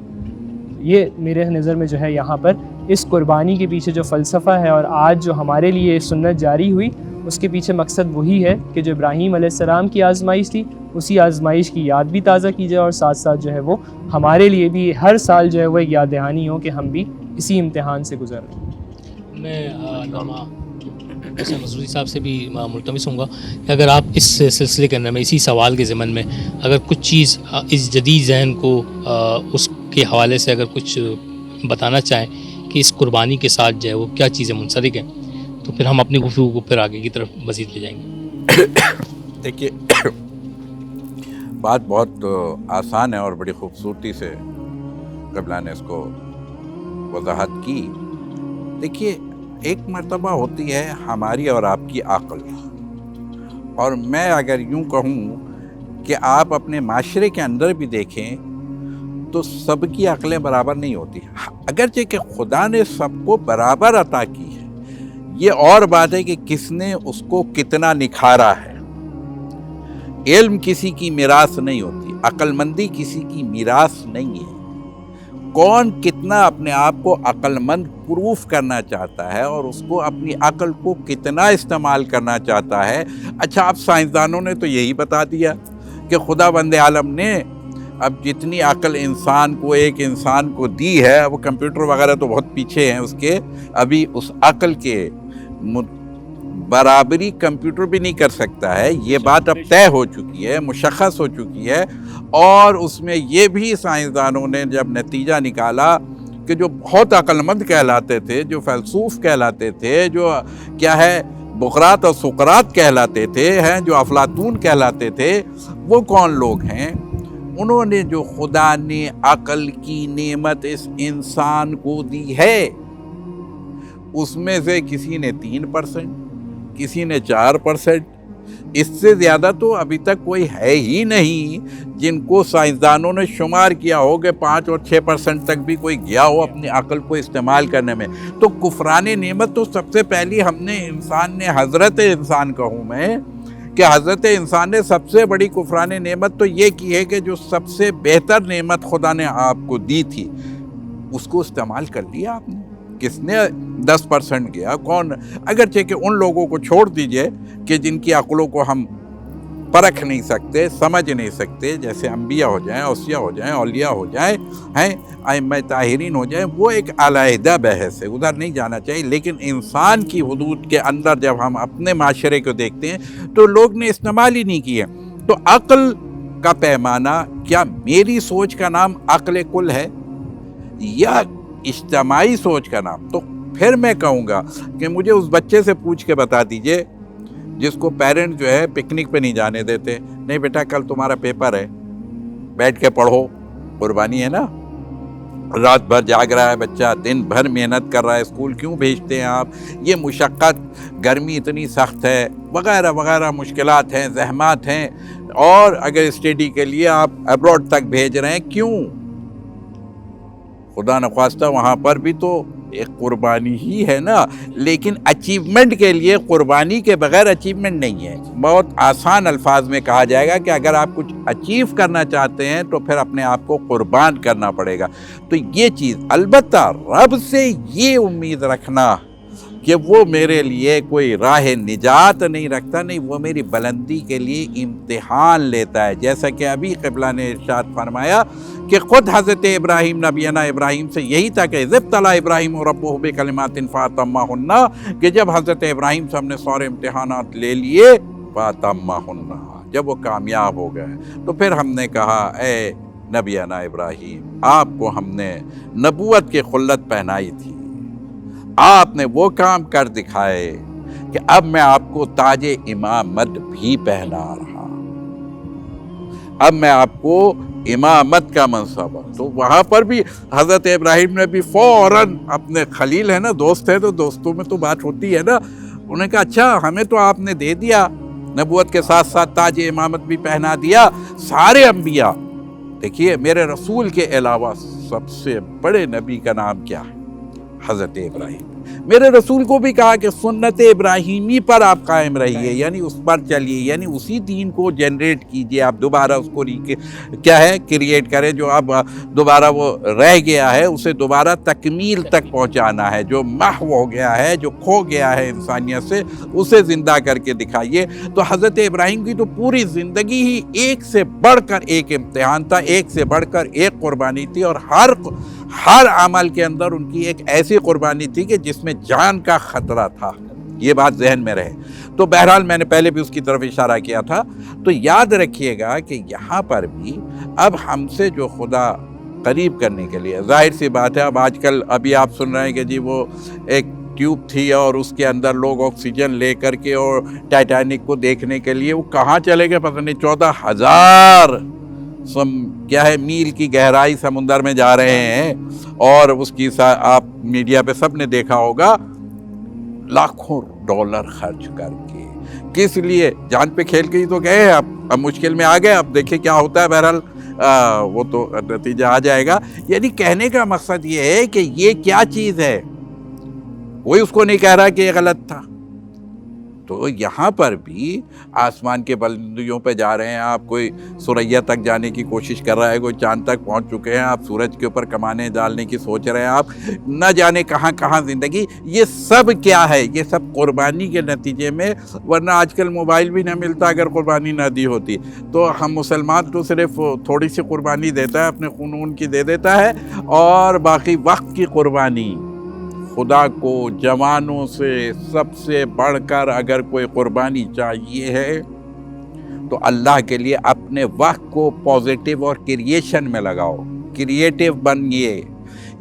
یہ میرے نظر میں جو ہے یہاں پر اس قربانی کے پیچھے جو فلسفہ ہے, اور آج جو ہمارے لیے سنت جاری ہوئی, اس کے پیچھے مقصد وہی ہے کہ جو ابراہیم علیہ السلام کی آزمائش تھی اسی آزمائش کی یاد بھی تازہ کی جائے, اور ساتھ ساتھ جو ہے وہ ہمارے لیے بھی ہر سال جو ہے وہ ایک یاد دہانی ہو کہ ہم بھی اسی امتحان سے گزر رہے ہیں. میں علامہ حسین مزروی صاحب سے بھی ملتمس ہوں گا کہ اگر آپ اس سلسلے کے اندر میں اسی سوال کے ضمن میں اگر کچھ چیز اس جدید ذہن کو اس کے حوالے سے اگر کچھ بتانا چاہیں کہ اس قربانی کے ساتھ جو ہے وہ کیا چیزیں منسلک ہیں، تو پھر ہم اپنی گفتگو کو پھر آگے کی طرف مزید لے جائیں گے۔ دیکھیے بات بہت آسان ہے اور بڑی خوبصورتی سے قبلہ نے اس کو وضاحت کی۔ دیکھیے ایک مرتبہ ہوتی ہے ہماری اور آپ کی عقل، اور میں اگر یوں کہوں کہ آپ اپنے معاشرے کے اندر بھی دیکھیں تو سب کی عقلیں برابر نہیں ہوتی، اگرچہ کہ خدا نے سب کو برابر عطا کی ہے، یہ اور بات ہے کہ کس نے اس کو کتنا نکھارا ہے۔ علم کسی کی میراث نہیں ہوتی، عقل مندی کسی کی میراث نہیں ہے۔ کون کتنا اپنے آپ کو عقل مند پروف کرنا چاہتا ہے اور اس کو اپنی عقل کو کتنا استعمال کرنا چاہتا ہے۔ اچھا اب سائنسدانوں نے تو یہی بتا دیا کہ خدا بند عالم نے اب جتنی عقل انسان کو، ایک انسان کو دی ہے، وہ کمپیوٹر وغیرہ تو بہت پیچھے ہیں اس کے، ابھی اس عقل کے برابری کمپیوٹر بھی نہیں کر سکتا ہے، یہ بات اب طے ہو چکی ہے، مشخص ہو چکی ہے۔ اور اس میں یہ بھی سائنسدانوں نے جب نتیجہ نکالا کہ جو بہت عقل مند کہلاتے تھے، جو فیلسوف کہلاتے تھے، جو کیا ہے بقراط اور سقراط کہلاتے تھے، ہیں جو افلاطون کہلاتے تھے، وہ کون لوگ ہیں؟ انہوں نے جو خدا نے عقل کی نعمت اس انسان کو دی ہے، اس میں سے کسی نے 3%، کسی نے 4%، اس سے زیادہ تو ابھی تک کوئی ہے ہی نہیں جن کو سائنسدانوں نے شمار کیا ہو کہ 5 اور 6% تک بھی کوئی گیا ہو اپنی عقل کو استعمال کرنے میں۔ تو کفران نعمت تو سب سے پہلی ہم نے انسان نے، حضرت انسان کہوں میں کہ حضرت انسان نے سب سے بڑی کفران نعمت تو یہ کی ہے کہ جو سب سے بہتر نعمت خدا نے آپ کو دی تھی اس کو استعمال کر لیا آپ نے۔ کس نے 10% گیا؟ کون؟ اگرچہ کہ ان لوگوں کو چھوڑ دیجئے کہ جن کی عقلوں کو ہم پرکھ نہیں سکتے، سمجھ نہیں سکتے، جیسے انبیاء ہو جائیں، اوصیاء ہو جائیں، اولیاء ہو جائیں، ہیں ائمہ طاہرین ہو جائیں، وہ ایک علیحدہ بحث ہے، ادھر نہیں جانا چاہیے۔ لیکن انسان کی حدود کے اندر جب ہم اپنے معاشرے کو دیکھتے ہیں تو لوگ نے استعمال ہی نہیں کیے۔ تو عقل کا پیمانہ کیا میری سوچ کا نام عقل کل ہے یا اجتماعی سوچ کا نام؟ تو پھر میں کہوں گا کہ مجھے اس بچے سے پوچھ کے بتا دیجئے جس کو پیرنٹ جو ہے پکنک پہ نہیں جانے دیتے، نہیں بیٹا کل تمہارا پیپر ہے، بیٹھ کے پڑھو، قربانی ہے نا، رات بھر جاگ رہا ہے بچہ، دن بھر محنت کر رہا ہے، اسکول کیوں بھیجتے ہیں آپ؟ یہ مشقت، گرمی اتنی سخت ہے، وغیرہ وغیرہ مشکلات ہیں، زحمات ہیں، اور اگر اسٹڈی کے لیے آپ ابراڈ تک بھیج رہے ہیں، کیوں؟ خدا نخواستہ وہاں پر بھی تو ایک قربانی ہی ہے نا، لیکن اچیومنٹ کے لیے قربانی کے بغیر اچیومنٹ نہیں ہے۔ بہت آسان الفاظ میں کہا جائے گا کہ اگر آپ کچھ اچیو کرنا چاہتے ہیں تو پھر اپنے آپ کو قربان کرنا پڑے گا۔ تو یہ چیز، البتہ رب سے یہ امید رکھنا کہ وہ میرے لیے کوئی راہ نجات نہیں رکھتا، نہیں، وہ میری بلندی کے لیے امتحان لیتا ہے، جیسا کہ ابھی قبلہ نے ارشاد فرمایا کہ خود حضرت ابراہیم، نبینا ابراہیم سے یہی تھا کہ اذ ابتلی ابراہیم ربہ بکلمات فاتمہن، کہ جب حضرت ابراہیم سے ہم نے سارے امتحانات لے لیے، فاتمہن، جب وہ کامیاب ہو گئے تو پھر ہم نے کہا اے نبینا ابراہیم، آپ کو ہم نے نبوت کی خلت پہنائی تھی، آپ نے وہ کام کر دکھائے کہ اب میں آپ کو تاج امامت بھی پہنا رہا، اب میں آپ کو امامت کا منصب۔ تو وہاں پر بھی حضرت ابراہیم نے بھی فوراً اپنے خلیل ہے نا، دوست ہے تو دوستوں میں تو بات ہوتی ہے نا، انہوں نے کہا اچھا ہمیں تو آپ نے دے دیا، نبوت کے ساتھ ساتھ تاج امامت بھی پہنا دیا۔ سارے انبیاء، دیکھیے میرے رسول کے علاوہ سب سے بڑے نبی کا نام کیا ہے؟ حضرت ابراہیم۔ میرے رسول کو بھی کہا کہ سنت ابراہیمی پر آپ قائم رہیے، یعنی اس پر چلیے، یعنی اسی دین کو جنریٹ کیجئے، آپ دوبارہ اس کو کیا ہے کریٹ کریں، جو اب دوبارہ وہ رہ گیا ہے اسے دوبارہ تکمیل تک پہنچانا ہے، جو محو ہو گیا ہے، جو کھو گیا ہے انسانیت سے، اسے زندہ کر کے دکھائیے۔ تو حضرت ابراہیم کی تو پوری زندگی ہی ایک سے بڑھ کر ایک امتحان تھا، ایک سے بڑھ کر ایک قربانی تھی، اور ہر عمل کے اندر ان کی ایک ایسی قربانی تھی کہ جس میں جان کا خطرہ تھا، یہ بات ذہن میں رہے۔ تو بہرحال میں نے پہلے بھی اس کی طرف اشارہ کیا تھا، تو یاد رکھیے گا کہ یہاں پر بھی اب ہم سے جو خدا قریب کرنے کے لیے. ظاہر سی بات ہے اب آج کل ابھی آپ سن رہے ہیں کہ جی وہ ایک ٹیوب تھی اور اس کے اندر لوگ آکسیجن لے کر کے اور ٹائٹینک کو دیکھنے کے لیے وہ کہاں چلے گئے پتہ نہیں 14,000 کیا ہے میل کی گہرائی سمندر میں جا رہے ہیں. اور اس کی آپ میڈیا پہ سب نے دیکھا ہوگا لاکھوں ڈالر خرچ کر کے. کس لیے؟ جان پہ کھیل کے ہی تو گئے ہیں. اب مشکل میں آ گئے. اب دیکھیں کیا ہوتا ہے. بہرحال وہ تو نتیجہ آ جائے گا. یعنی کہنے کا مقصد یہ ہے کہ یہ کیا چیز ہے. کوئی اس کو نہیں کہہ رہا کہ یہ غلط تھا. تو یہاں پر بھی آسمان کے بلندیوں پہ جا رہے ہیں آپ. کوئی ثریا تک جانے کی کوشش کر رہا ہے, کوئی چاند تک پہنچ چکے ہیں, آپ سورج کے اوپر کمانے ڈالنے کی سوچ رہے ہیں, آپ نہ جانے کہاں کہاں زندگی. یہ سب کیا ہے؟ یہ سب قربانی کے نتیجے میں. ورنہ آج کل موبائل بھی نہ ملتا اگر قربانی نہ دی ہوتی. تو ہم مسلمان تو صرف تھوڑی سی قربانی دیتا ہے, اپنے خون کی دے دیتا ہے, اور باقی وقت کی قربانی خدا کو جوانوں سے سب سے بڑھ کر اگر کوئی قربانی چاہیے ہے تو اللہ کے لیے اپنے وقت کو پازیٹیو اور کریشن میں لگاؤ, کریٹیو بنیے.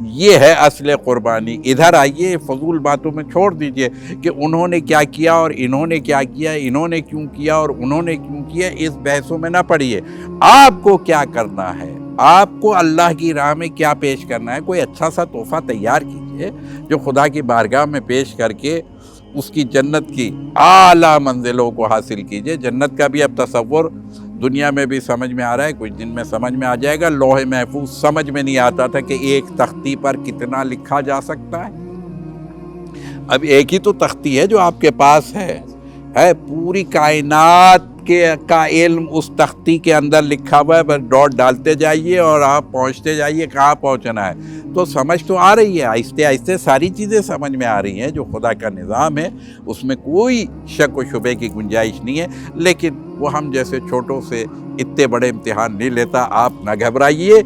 یہ ہے اصل قربانی. ادھر آئیے, فضول باتوں میں چھوڑ دیجئے کہ انہوں نے کیا کیا اور انہوں نے کیا کیا, انہوں نے کیوں کیا اور انہوں نے کیوں کیا. اس بحثوں میں نہ پڑیے. آپ کو کیا کرنا ہے, آپ کو اللہ کی راہ میں کیا پیش کرنا ہے. کوئی اچھا سا تحفہ تیار کیجئے جو خدا کی بارگاہ میں پیش کر کے اس کی جنت کی اعلیٰ منزلوں کو حاصل کیجئے. جنت کا بھی اب تصور دنیا میں بھی سمجھ میں آ رہا ہے, کچھ دن میں سمجھ میں آ جائے گا. لوح محفوظ سمجھ میں نہیں آتا تھا کہ ایک تختی پر کتنا لکھا جا سکتا ہے. اب ایک ہی تو تختی ہے جو آپ کے پاس ہے. پوری کائنات کا علم اس تختی کے اندر لکھا ہوا ہے. بس ڈاٹ ڈالتے جائیے اور آپ پہنچتے جائیے کہاں پہنچنا ہے. تو سمجھ تو آ رہی ہے, آہستہ آہستہ ساری چیزیں سمجھ میں آ رہی ہیں. جو خدا کا نظام ہے اس میں کوئی شک و شبے کی گنجائش نہیں ہے. لیکن وہ ہم جیسے چھوٹوں سے اتنے بڑے امتحان نہیں لیتا. آپ نہ گھبرائیے,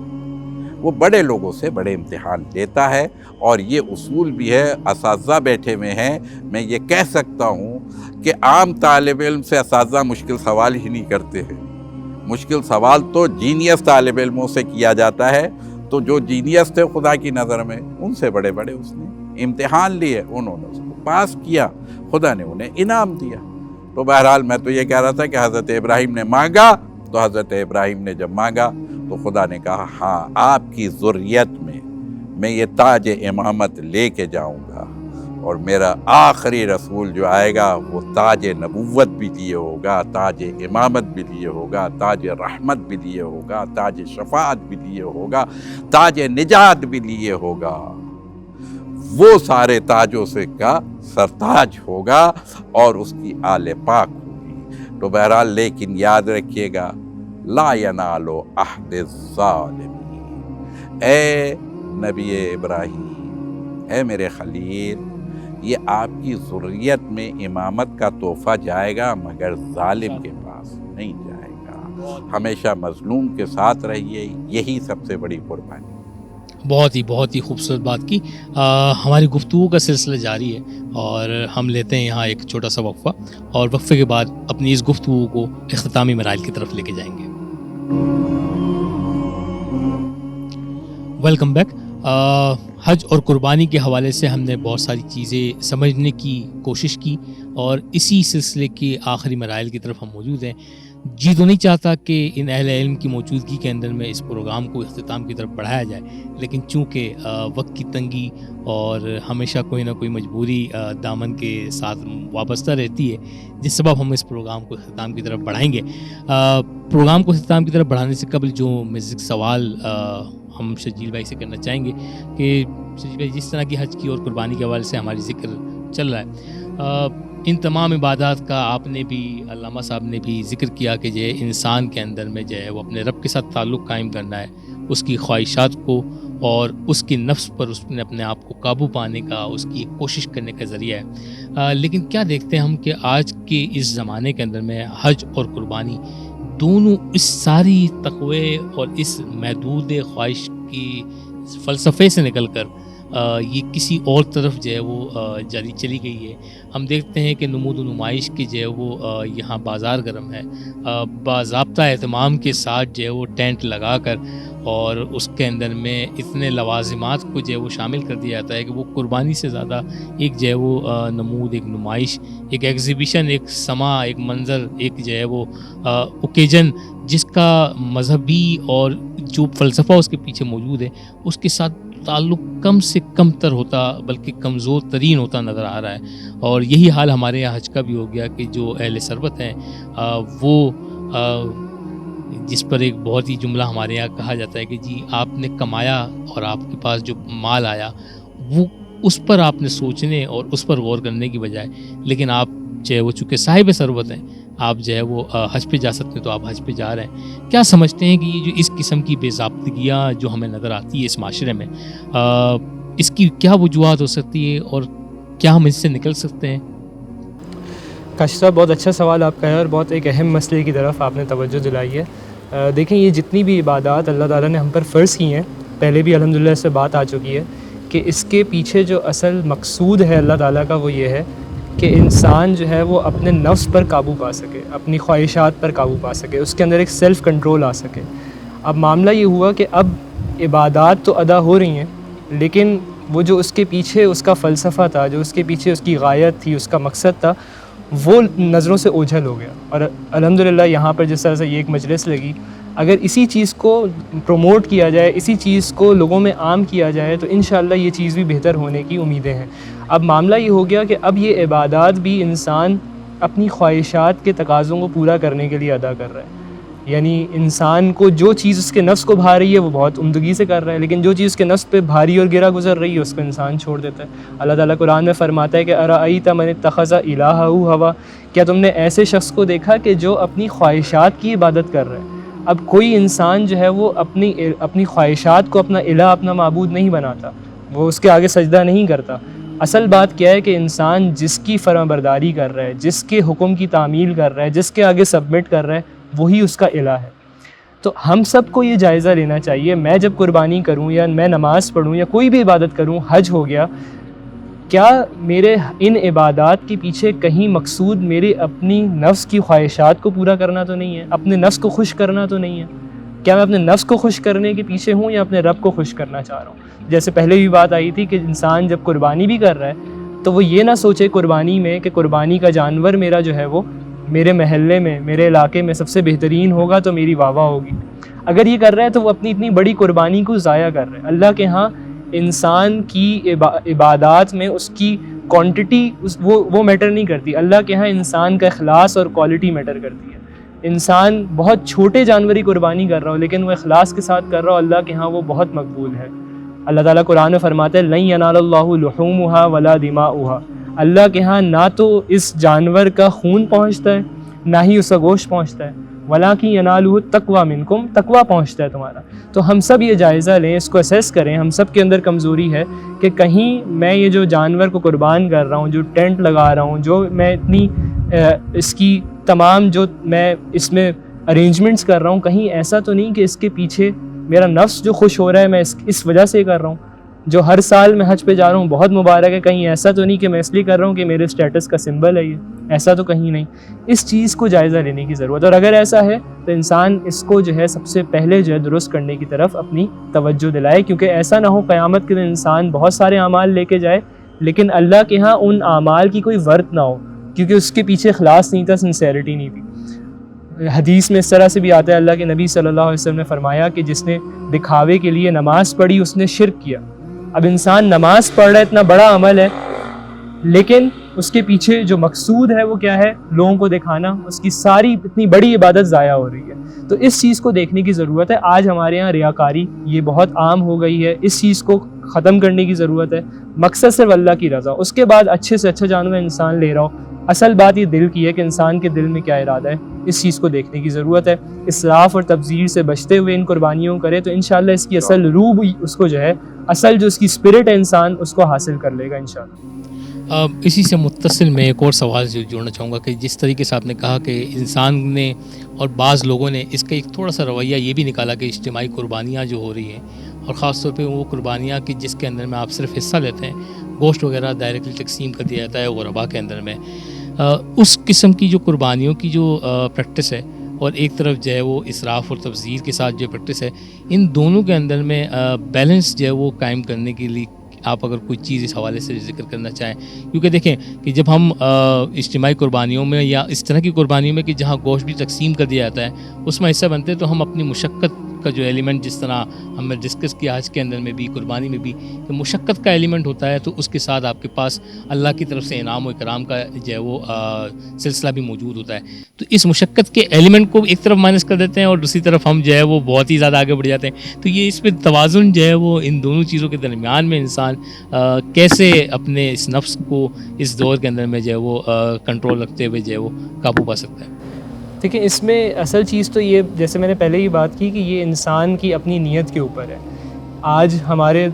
وہ بڑے لوگوں سے بڑے امتحان لیتا ہے. اور یہ اصول بھی ہے, اساتذہ بیٹھے ہوئے ہیں. میں یہ کہہ سکتا ہوں کہ عام طالب علم سے اساتذہ مشکل سوال ہی نہیں کرتے ہیں. مشکل سوال تو جینیس طالب علموں سے کیا جاتا ہے. تو جو جینیس تھے خدا کی نظر میں, ان سے بڑے بڑے اس نے امتحان لیے, انہوں نے اس کو پاس کیا, خدا نے انہیں انعام دیا. تو بہرحال میں تو یہ کہہ رہا تھا کہ حضرت ابراہیم نے مانگا, تو حضرت ابراہیم نے جب مانگا تو خدا نے کہا ہاں آپ کی ذریت میں یہ تاج امامت لے کے جاؤں گا, اور میرا آخری رسول جو آئے گا وہ تاج نبوت بھی لیے ہوگا, تاج امامت بھی لیے ہوگا, تاج رحمت بھی لیے ہوگا, تاج شفاعت بھی لیے ہوگا, تاج نجات بھی لیے ہوگا. وہ سارے تاجوں سے کا سرتاج ہوگا اور اس کی آل پاک ہوگی. تو بہرحال لیکن یاد رکھیے گا, لا ینال عہد الظالمین. اے نبی ابراہیم, اے میرے خلیل, یہ آپ کی ذریت میں امامت کا تحفہ جائے گا مگر ظالم کے پاس نہیں جائے گا. ہمیشہ مظلوم کے ساتھ رہیے, یہی سب سے بڑی قربانی. بہت ہی خوبصورت بات کی. ہماری گفتگو کا سلسلہ جاری ہے اور ہم لیتے ہیں یہاں ایک چھوٹا سا وقفہ, اور وقفے کے بعد اپنی اس گفتگو کو اختتامی مراحل کی طرف لے کے جائیں گے. Welcome back. حج اور قربانی کے حوالے سے ہم نے بہت ساری چیزیں سمجھنے کی کوشش کی, اور اسی سلسلے کے آخری مراحل کی طرف ہم موجود ہیں. جی تو نہیں چاہتا کہ ان اہل علم کی موجودگی کے اندر میں اس پروگرام کو اختتام کی طرف بڑھایا جائے, لیکن چونکہ وقت کی تنگی اور ہمیشہ کوئی نہ کوئی مجبوری دامن کے ساتھ وابستہ رہتی ہے, جس سبب ہم اس پروگرام کو اختتام کی طرف بڑھائیں گے. پروگرام کو اختتام کی طرف بڑھانے سے قبل جو میوزک سوال ہم شجیل بھائی سے کرنا چاہیں گے کہ شجیل بھائی, جس طرح کی حج کی اور قربانی کے حوالے سے ہماری ذکر چل رہا ہے, ان تمام عبادات کا آپ نے بھی, علامہ صاحب نے بھی ذکر کیا کہ جو ہے انسان کے اندر میں جو ہے وہ اپنے رب کے ساتھ تعلق قائم کرنا ہے, اس کی خواہشات کو اور اس کے نفس پر اس نے اپنے آپ کو قابو پانے کا اس کی ایک کوشش کرنے کا ذریعہ ہے. لیکن کیا دیکھتے ہیں ہم کہ آج کے اس زمانے کے اندر میں حج اور قربانی دونوں اس ساری تقوی اور اس محدود خواہش کی فلسفے سے نکل کر یہ کسی اور طرف جو ہے وہ جاری چلی گئی ہے. ہم دیکھتے ہیں کہ نمود و نمائش کی جو ہے وہ یہاں بازار گرم ہے. باضابطہ اہتمام کے ساتھ جو ہے وہ ٹینٹ لگا کر اور اس کے اندر میں اتنے لوازمات کو جو ہے وہ شامل کر دیا جاتا ہے کہ وہ قربانی سے زیادہ ایک جو ہے وہ نمود، ایک نمائش، ایک ایگزیبیشن، ایک سما، ایک منظر، ایک جو ہے وہ اوکیجن جس کا مذہبی اور جو فلسفہ اس کے پیچھے موجود ہے اس کے ساتھ تعلق کم سے کم تر ہوتا بلکہ کمزور ترین ہوتا نظر آ رہا ہے. اور یہی حال ہمارے یہاں حج کا بھی ہو گیا کہ جو اہل ثروت ہیں وہ جس پر ایک بہت ہی جملہ ہمارے یہاں کہا جاتا ہے کہ جی آپ نے کمایا اور آپ کے پاس جو مال آیا وہ اس پر آپ نے سوچنے اور اس پر غور کرنے کی بجائے، لیکن آپ جو ہے وہ چونکہ صاحب ثروت ہیں، آپ جو ہے وہ حج پہ جا سکتے ہیں تو آپ حج پہ جا رہے ہیں. کیا سمجھتے ہیں کہ یہ جو اس قسم کی بے ضابطگیاں جو ہمیں نظر آتی ہے اس معاشرے میں، اس کی کیا وجوہات ہو سکتی ہے اور کیا ہم اس سے نکل سکتے ہیں؟ کاشف صاحب بہت اچھا سوال آپ کا ہے اور بہت ایک اہم مسئلے کی طرف آپ نے توجہ دلائی ہے. دیکھیں یہ جتنی بھی عبادات اللہ تعالیٰ نے ہم پر فرض کی ہیں، پہلے بھی الحمدللہ اس سے بات آ چکی ہے کہ اس کے پیچھے جو اصل مقصود ہے اللہ تعالیٰ کا وہ یہ ہے کہ انسان جو ہے وہ اپنے نفس پر قابو پا سکے، اپنی خواہشات پر قابو پا سکے، اس کے اندر ایک سیلف کنٹرول آ سکے. اب معاملہ یہ ہوا کہ اب عبادات تو ادا ہو رہی ہیں لیکن وہ جو اس کے پیچھے اس کا فلسفہ تھا، جو اس کے پیچھے اس کی غایت تھی، اس کا مقصد تھا، وہ نظروں سے اوجھل ہو گیا. اور الحمدللہ یہاں پر جس طرح سے یہ ایک مجلس لگی، اگر اسی چیز کو پروموٹ کیا جائے، اسی چیز کو لوگوں میں عام کیا جائے تو انشاءاللہ یہ چیز بھی بہتر ہونے کی امیدیں ہیں. اب معاملہ یہ ہو گیا کہ اب یہ عبادات بھی انسان اپنی خواہشات کے تقاضوں کو پورا کرنے کے لیے ادا کر رہا ہے. یعنی انسان کو جو چیز اس کے نفس کو بھا رہی ہے وہ بہت عمدگی سے کر رہا ہے، لیکن جو چیز اس کے نفس پہ بھاری اور گرا گزر رہی ہے اس کو انسان چھوڑ دیتا ہے. اللہ تعالیٰ قرآن میں فرماتا ہے کہ ارأیت من اتخذ الہہ ہوا، کیا تم نے ایسے شخص کو دیکھا کہ جو اپنی خواہشات کی عبادت کر رہا ہے. اب کوئی انسان جو ہے وہ اپنی خواہشات کو اپنا الہ، اپنا معبود نہیں بناتا، وہ اس کے آگے سجدہ نہیں کرتا. اصل بات کیا ہے کہ انسان جس کی فرما برداری کر رہا ہے، جس کے حکم کی تعمیل کر رہا ہے، جس کے آگے سبمٹ کر رہا ہے، وہی اس کا الہ ہے. تو ہم سب کو یہ جائزہ لینا چاہیے، میں جب قربانی کروں یا میں نماز پڑھوں یا کوئی بھی عبادت کروں، حج ہو گیا، کیا میرے ان عبادات کے پیچھے کہیں مقصود میرے اپنی نفس کی خواہشات کو پورا کرنا تو نہیں ہے، اپنے نفس کو خوش کرنا تو نہیں ہے؟ کیا میں اپنے نفس کو خوش کرنے کے پیچھے ہوں یا اپنے رب کو خوش کرنا چاہ رہا ہوں؟ جیسے پہلے بھی بات آئی تھی کہ انسان جب قربانی بھی کر رہا ہے تو وہ یہ نہ سوچے قربانی میں کہ قربانی کا جانور میرا جو ہے وہ میرے محلے میں، میرے علاقے میں سب سے بہترین ہوگا تو میری واہ واہ ہوگی. اگر یہ کر رہا ہے تو وہ اپنی اتنی بڑی قربانی کو ضائع کر رہا ہے. اللہ کے ہاں انسان کی عبادات میں اس کی کوانٹٹی وہ میٹر نہیں کرتی. اللہ کے ہاں انسان کا اخلاص اور کوالٹی میٹر کرتی ہے. انسان بہت چھوٹے جانوری قربانی کر رہا ہو لیکن وہ اخلاص کے ساتھ کر رہا ہو، اللہ کے ہاں وہ بہت مقبول ہے. اللہ تعالیٰ قرآن میں فرماتا ہے لن ینال اللہ لحومها ولا دماؤها. اللہ کے ہاں نہ تو اس جانور کا خون پہنچتا ہے نہ ہی اس کا گوشت پہنچتا ہے، وَلَٰكِن يَنَالُهُ التَّقْوَىٰ مِنْكُمْ، تقویٰ پہنچتا ہے تمہارا. تو ہم سب یہ جائزہ لیں، اس کو اسیس کریں. ہم سب کے اندر کمزوری ہے کہ کہیں میں یہ جو جانور کو قربان کر رہا ہوں، جو ٹینٹ لگا رہا ہوں، جو میں اتنی اس کی تمام جو میں اس میں ارینجمنٹس کر رہا ہوں، کہیں ایسا تو نہیں کہ اس کے پیچھے میرا نفس جو خوش ہو رہا ہے میں اس وجہ سے کر رہا ہوں. جو ہر سال میں حج پہ جا رہا ہوں بہت مبارک ہے، کہیں ایسا تو نہیں کہ میں اس لیے کر رہا ہوں کہ میرے اسٹیٹس کا سمبل ہے یہ، ایسا تو کہیں نہیں. اس چیز کو جائزہ لینے کی ضرورت ہے، اور اگر ایسا ہے تو انسان اس کو جو ہے سب سے پہلے جو ہے درست کرنے کی طرف اپنی توجہ دلائے، کیونکہ ایسا نہ ہو قیامت کے دن انسان بہت سارے اعمال لے کے جائے لیکن اللہ کے ہاں ان اعمال کی کوئی ورت نہ ہو کیونکہ اس کے پیچھے اخلاص نہیں تھا، سنسیئرٹی نہیں تھی. حدیث میں اس طرح سے بھی آتا ہے، اللہ کے نبی صلی اللہ علیہ وسلم نے فرمایا کہ جس نے دکھاوے کے لیے نماز پڑھی اس نے شرک کیا. اب انسان نماز پڑھ رہا ہے، اتنا بڑا عمل ہے، لیکن اس کے پیچھے جو مقصود ہے وہ کیا ہے؟ لوگوں کو دکھانا. اس کی ساری اتنی بڑی عبادت ضائع ہو رہی ہے. تو اس چیز کو دیکھنے کی ضرورت ہے. آج ہمارے ہاں ریاکاری یہ بہت عام ہو گئی ہے، اس چیز کو ختم کرنے کی ضرورت ہے. مقصد صرف اللہ کی رضا، اس کے بعد اچھے سے اچھا جانور انسان لے رہا ہو. اصل بات یہ دل کی ہے کہ انسان کے دل میں کیا ارادہ ہے، اس چیز کو دیکھنے کی ضرورت ہے. اسراف اور تبذیر سے بچتے ہوئے ان قربانیوں کرے تو انشاءاللہ اس کی اصل روح بھی اس کو جو ہے، اصل جو اس کی اسپرٹ ہے انسان اس کو حاصل کر لے گا انشاءاللہ. اسی سے متصل میں ایک اور سوال جوڑنا چاہوں گا کہ جس طریقے سے آپ نے کہا کہ انسان نے اور بعض لوگوں نے اس کا ایک تھوڑا سا رویہ یہ بھی نکالا کہ اجتماعی قربانیاں جو ہو رہی ہیں اور خاص طور پہ وہ قربانیاں کہ جس کے اندر میں آپ صرف حصہ لیتے ہیں، گوشت وغیرہ ڈائریکٹلی تقسیم کر دیا جاتا ہے غربا کے اندر میں، اس قسم کی جو قربانیوں کی جو پریکٹس ہے، اور ایک طرف جو ہے وہ اسراف اور تبذیر کے ساتھ جو پریکٹس ہے، ان دونوں کے اندر میں بیلنس جو ہے وہ قائم کرنے کے لیے آپ اگر کوئی چیز اس حوالے سے ذکر کرنا چاہیں، کیونکہ دیکھیں کہ جب ہم اجتماعی قربانیوں میں یا اس طرح کی قربانیوں میں کہ جہاں گوشت بھی تقسیم کر دیا جاتا ہے اس میں حصہ بنتے ہیں، تو ہم اپنی مشقت کا جو ایلیمنٹ، جس طرح ہم نے ڈسکس کیا آج کے اندر میں بھی، قربانی میں بھی، کہ مشقت کا ایلیمنٹ ہوتا ہے، تو اس کے ساتھ آپ کے پاس اللہ کی طرف سے انعام و اکرام کا جو ہے وہ سلسلہ بھی موجود ہوتا ہے. تو اس مشقت کے ایلیمنٹ کو ایک طرف مائنس کر دیتے ہیں اور دوسری طرف ہم جو ہے وہ بہت ہی زیادہ آگے بڑھ جاتے ہیں. تو یہ اس پہ توازن جو ہے وہ ان دونوں چیزوں کے درمیان میں انسان کیسے اپنے اس نفس کو اس دور کے اندر میں جو ہے وہ کنٹرول رکھتے ہوئے جو ہے وہ قابو پا سکتا ہے. دیکھیں اس میں اصل چیز تو یہ، جیسے میں نے پہلے ہی بات کی، کہ یہ انسان کی اپنی نیت کے اوپر ہے. آج ہمارے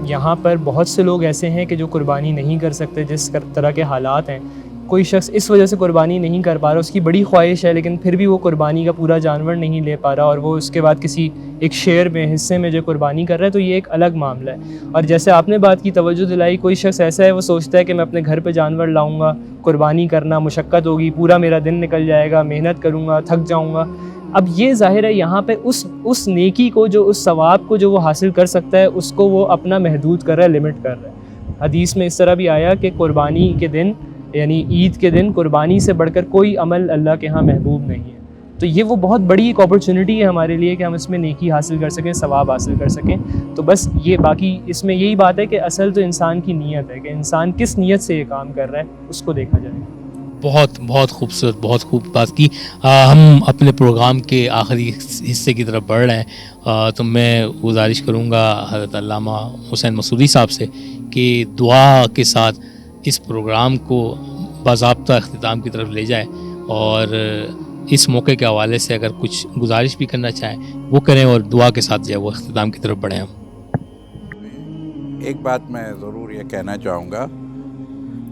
یہاں پر بہت سے لوگ ایسے ہیں کہ جو قربانی نہیں کر سکتے، جس طرح کے حالات ہیں. کوئی شخص اس وجہ سے قربانی نہیں کر پا رہا، اس کی بڑی خواہش ہے لیکن پھر بھی وہ قربانی کا پورا جانور نہیں لے پا رہا، اور وہ اس کے بعد کسی ایک شیئر میں، حصے میں جو قربانی کر رہا ہے، تو یہ ایک الگ معاملہ ہے. اور جیسے آپ نے بات کی، توجہ دلائی، کوئی شخص ایسا ہے وہ سوچتا ہے کہ میں اپنے گھر پہ جانور لاؤں گا، قربانی کرنا مشقت ہوگی، پورا میرا دن نکل جائے گا، محنت کروں گا، تھک جاؤں گا. اب یہ ظاہر ہے یہاں پہ اس نیکی کو، جو اس ثواب کو جو وہ حاصل کر سکتا ہے، اس کو وہ اپنا محدود کر رہا ہے، لمٹ کر رہا ہے. حدیث میں اس طرح بھی آیا کہ قربانی کے دن، یعنی عید کے دن، قربانی سے بڑھ کر کوئی عمل اللہ کے ہاں محبوب نہیں ہے. تو یہ وہ بہت بڑی ایک اپرچونٹی ہے ہمارے لیے کہ ہم اس میں نیکی حاصل کر سکیں، ثواب حاصل کر سکیں. تو بس یہ، باقی اس میں یہی بات ہے کہ اصل تو انسان کی نیت ہے، کہ انسان کس نیت سے یہ کام کر رہا ہے، اس کو دیکھا جائے. بہت بہت خوبصورت، بہت خوب بات کی. ہم اپنے پروگرام کے آخری حصے کی طرف بڑھ رہے ہیں، تو میں گزارش کروں گا حضرت علامہ حسین مسعودی صاحب سے کہ دعا کے ساتھ اس پروگرام کو باضابطہ اختتام کی طرف لے جائیں، اور اس موقع کے حوالے سے اگر کچھ گزارش بھی کرنا چاہیں وہ کریں، اور دعا کے ساتھ جو ہے وہ اختتام کی طرف بڑھیں. ہم ایک بات میں ضرور یہ کہنا چاہوں گا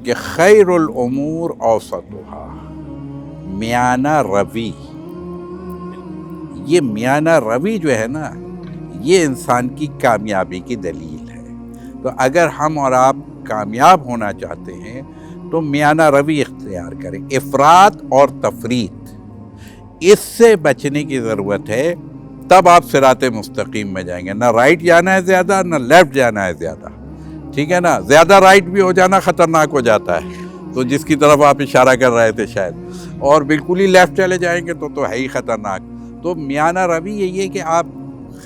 کہ خیر الامور اوسطها، میانہ روی. یہ میانہ روی جو ہے نا، یہ انسان کی کامیابی کی دلیل ہے. تو اگر ہم اور آپ کامیاب ہونا چاہتے ہیں تو میانہ روی اختیار کریں. افراط اور تفریط، اس سے بچنے کی ضرورت ہے، تب آپ صراط مستقیم میں جائیں گے. نہ رائٹ جانا ہے زیادہ، نہ لیفٹ جانا ہے زیادہ، ٹھیک ہے نا. زیادہ رائٹ بھی ہو جانا خطرناک ہو جاتا ہے، تو جس کی طرف آپ اشارہ کر رہے تھے شاید، اور بالکل ہی لیفٹ چلے جائیں گے تو ہے ہی خطرناک. تو میانہ روی یہی ہے کہ آپ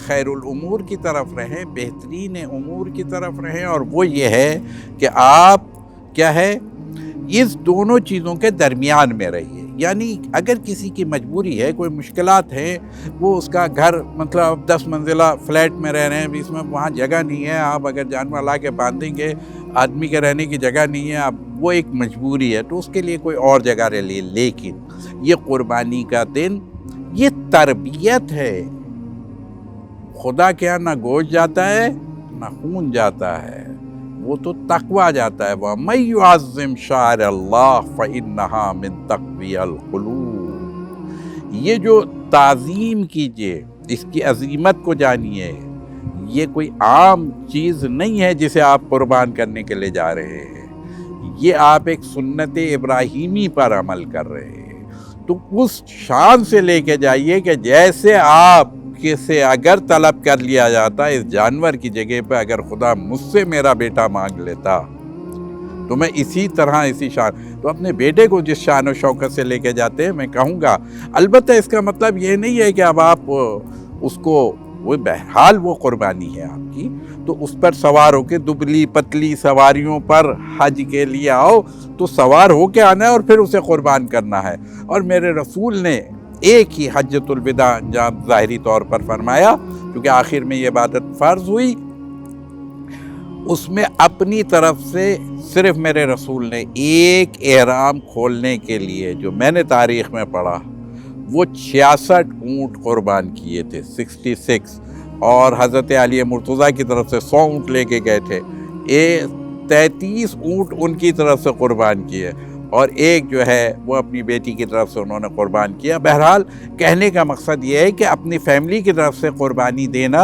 خیر الامور کی طرف رہیں، بہترین امور کی طرف رہیں، اور وہ یہ ہے کہ آپ کیا ہے، اس دونوں چیزوں کے درمیان میں رہیے. یعنی اگر کسی کی مجبوری ہے، کوئی مشکلات ہیں، وہ اس کا گھر مطلب 10 منزلہ فلیٹ میں رہ رہے ہیں، اس میں وہاں جگہ نہیں ہے، آپ اگر جانور لا کے باندھیں گے، آدمی کے رہنے کی جگہ نہیں ہے، اب وہ ایک مجبوری ہے، تو اس کے لیے کوئی اور جگہ لے لیں. لیکن یہ قربانی کا دن یہ تربیت ہے. خدا کے یہاں نہ گوشت جاتا ہے نہ خون جاتا ہے، وہ تو تقویٰ جاتا ہے. وَمَن يُعَظِّمْ شَعَائِرَ اللَّهِ فَإِنَّهَا مِن تَقْوِیَ الْقُلُوبِ. یہ جو تعظیم کیجئے، اس کی عظیمت کو جانیے. یہ کوئی عام چیز نہیں ہے جسے آپ قربان کرنے کے لیے جا رہے ہیں، یہ آپ ایک سنت ابراہیمی پر عمل کر رہے ہیں. تو اس شان سے لے کے جائیے کہ جیسے آپ سے اگر طلب کر لیا جاتا اس جانور کی جگہ پہ، اگر خدا مجھ سے میرا بیٹا مانگ لیتا تو میں اسی طرح اسی شان. تو اپنے بیٹے کو جس شان و شوکت سے لے کے جاتے ہیں، میں کہوں گا، البتہ اس کا مطلب یہ نہیں ہے کہ اب آپ اس کو، وہ بہرحال وہ قربانی ہے آپ کی، تو اس پر سوار ہو کے دبلی پتلی سواریوں پر حج کے لیے آؤ، تو سوار ہو کے آنا ہے اور پھر اسے قربان کرنا ہے. اور میرے رسول نے ایک ہی حجۃ الوداع انجام ظاہری طور پر فرمایا، کیونکہ آخر میں یہ عبادت فرض ہوئی. اس میں اپنی طرف سے صرف میرے رسول نے ایک احرام کھولنے کے لیے، جو میں نے تاریخ میں پڑھا، وہ 66 اونٹ قربان کیے تھے، 66. اور حضرت علی مرتضیٰ کی طرف سے 100 اونٹ لے کے گئے تھے، 33 اونٹ ان کی طرف سے قربان کیے. اور ایک جو ہے وہ اپنی بیٹی کی طرف سے انہوں نے قربان کیا۔ بہرحال کہنے کا مقصد یہ ہے کہ اپنی فیملی کی طرف سے قربانی دینا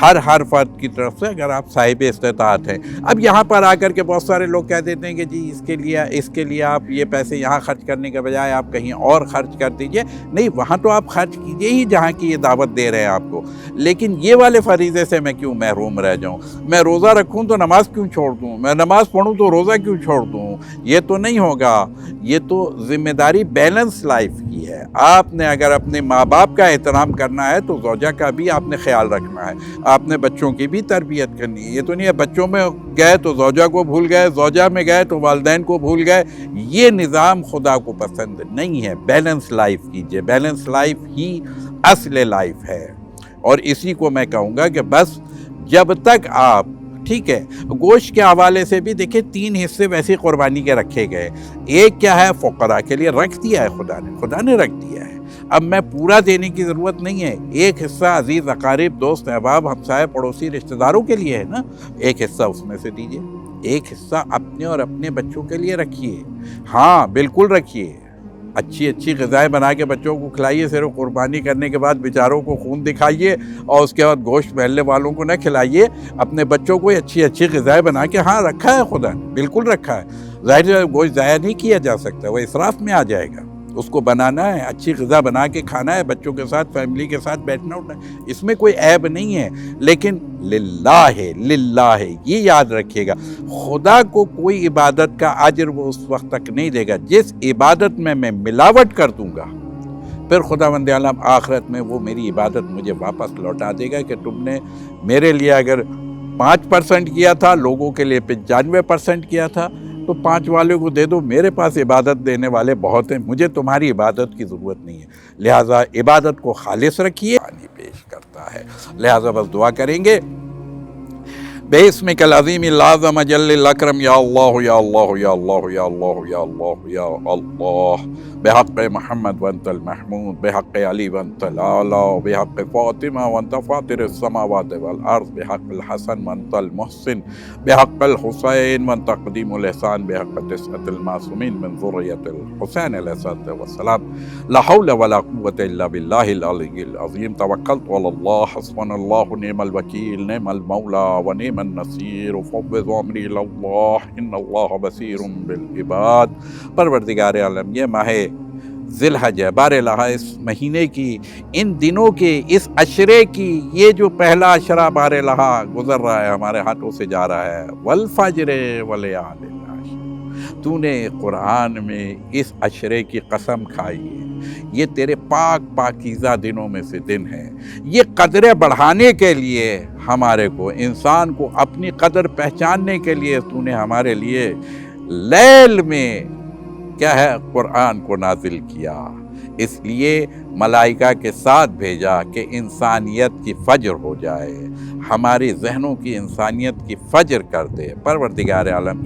ہر فرد کی طرف سے، اگر آپ صاحب استطاعت ہیں۔ اب یہاں پر آ کر کے بہت سارے لوگ کہہ دیتے ہیں کہ جی اس کے لیے آپ یہ پیسے یہاں خرچ کرنے کے بجائے آپ کہیں اور خرچ کر دیجئے۔ نہیں، وہاں تو آپ خرچ کیجئے ہی جہاں کی یہ دعوت دے رہے ہیں آپ کو، لیکن یہ والے فریضے سے میں کیوں محروم رہ جاؤں؟ میں روزہ رکھوں تو نماز کیوں چھوڑ دوں؟ میں نماز پڑھوں تو روزہ کیوں چھوڑ دوں؟ یہ تو نہیں ہوگا۔ یہ تو ذمہ داری بیلنس لائف کی ہے۔ آپ نے اگر اپنے ماں باپ کا احترام کرنا ہے تو زوجہ کا بھی آپ نے خیال رکھنا ہے، آپ نے بچوں کی بھی تربیت کرنی ہے۔ یہ تو نہیں ہے بچوں میں گئے تو زوجہ کو بھول گئے، زوجہ میں گئے تو والدین کو بھول گئے۔ یہ نظام خدا کو پسند نہیں ہے۔ بیلنس لائف کیجئے، بیلنس لائف ہی اصل لائف ہے۔ اور اسی کو میں کہوں گا کہ بس جب تک آپ ٹھیک ہے، گوشت کے حوالے سے بھی دیکھیں 3 حصے ویسے قربانی کے رکھے گئے۔ ایک کیا ہے، فقراء کے لیے رکھ دیا ہے خدا نے رکھ دیا ہے۔ اب میں پورا دینے کی ضرورت نہیں ہے۔ ایک حصہ عزیز اقارب، دوست احباب، ہمسائے پڑوسی رشتہ داروں کے لیے ہے نا، ایک حصہ اس میں سے دیجئے۔ ایک حصہ اپنے اور اپنے بچوں کے لیے رکھیے، ہاں بالکل رکھیے۔ اچھی غذائیں بنا کے بچوں کو کھلائیے، صرف قربانی کرنے کے بعد بیچاروں کو خون دکھائیے اور اس کے بعد گوشت محلے والوں کو نہ کھلائیے۔ اپنے بچوں کو اچھی غذائیں بنا کے، ہاں رکھا ہے خدا نے، بالکل رکھا ہے۔ ظاہر ہے گوشت ضائع نہیں کیا جا سکتا، وہ اسراف میں آ جائے گا۔ اس کو بنانا ہے، اچھی غذا بنا کے کھانا ہے، بچوں کے ساتھ فیملی کے ساتھ بیٹھنا اٹھنا ہے، اس میں کوئی عیب نہیں ہے۔ لیکن للہ ہے، یہ یاد رکھیے گا، خدا کو کوئی عبادت کا اجر وہ اس وقت تک نہیں دے گا جس عبادت میں ملاوٹ کر دوں گا، پھر خداوند عالم آخرت میں وہ میری عبادت مجھے واپس لوٹا دے گا کہ تم نے میرے لیے اگر 5% کیا تھا، لوگوں کے لیے 95% کیا تھا، تو 5 والوں کو دے دو، میرے پاس عبادت دینے والے بہت ہیں، مجھے تمہاری عبادت کی ضرورت نہیں ہے۔ لہٰذا عبادت کو خالص رکھیے، پانی پیش کرتا ہے۔ لہٰذا بس دعا کریں گے، بِاسْمِكَ الْعَظِيمِ الْأَعْظَمِ جَلِّ الْأَكْرَمِ یا اللہ یا اللہ یا اللہ یا اللہ یا اللہ یا اللہ، بحق محمد وانت المحمود، بحق علی وانت الأعلى، بحق فاطمہ وانت فاطر السماوات والارض، بحق الحسن وانت المحسن، بحق الحسین وانت قدیم الاحسان، بحق 9 المعصومین من ذریۃ الحسین علیہ الصلوۃ والسلام، لا حول ولا قوة الا باللہ العلی العظیم، توکلت علی اللہ، حسبنا اللہ نعم الوکیل، نعم المولا ونعم النصیر، وفوض امری الی اللہ ان اللہ بصیر بالعباد۔ پروردگار عالم، یہ ماہ ذی الحج ہے، بار الہ اس مہینے کی، ان دنوں کے، اس عشرے کی، یہ جو پہلا عشرہ بار الہ گزر رہا ہے، ہمارے ہاتھوں سے جا رہا ہے، والفجر ولیال العشر، تو نے قرآن میں اس عشرے کی قسم کھائی ہے، یہ تیرے پاکیزہ دنوں میں سے دن ہے، یہ قدریں بڑھانے کے لیے ہمارے کو، انسان کو اپنی قدر پہچاننے کے لیے تو نے ہمارے لیے لیل میں کیا ہے قرآن کو نازل کیا، اس لیے ملائکہ کے ساتھ بھیجا کہ انسانیت کی فجر ہو جائے، ہماری ذہنوں کی انسانیت کی فجر کر دے۔ پروردگار عالم،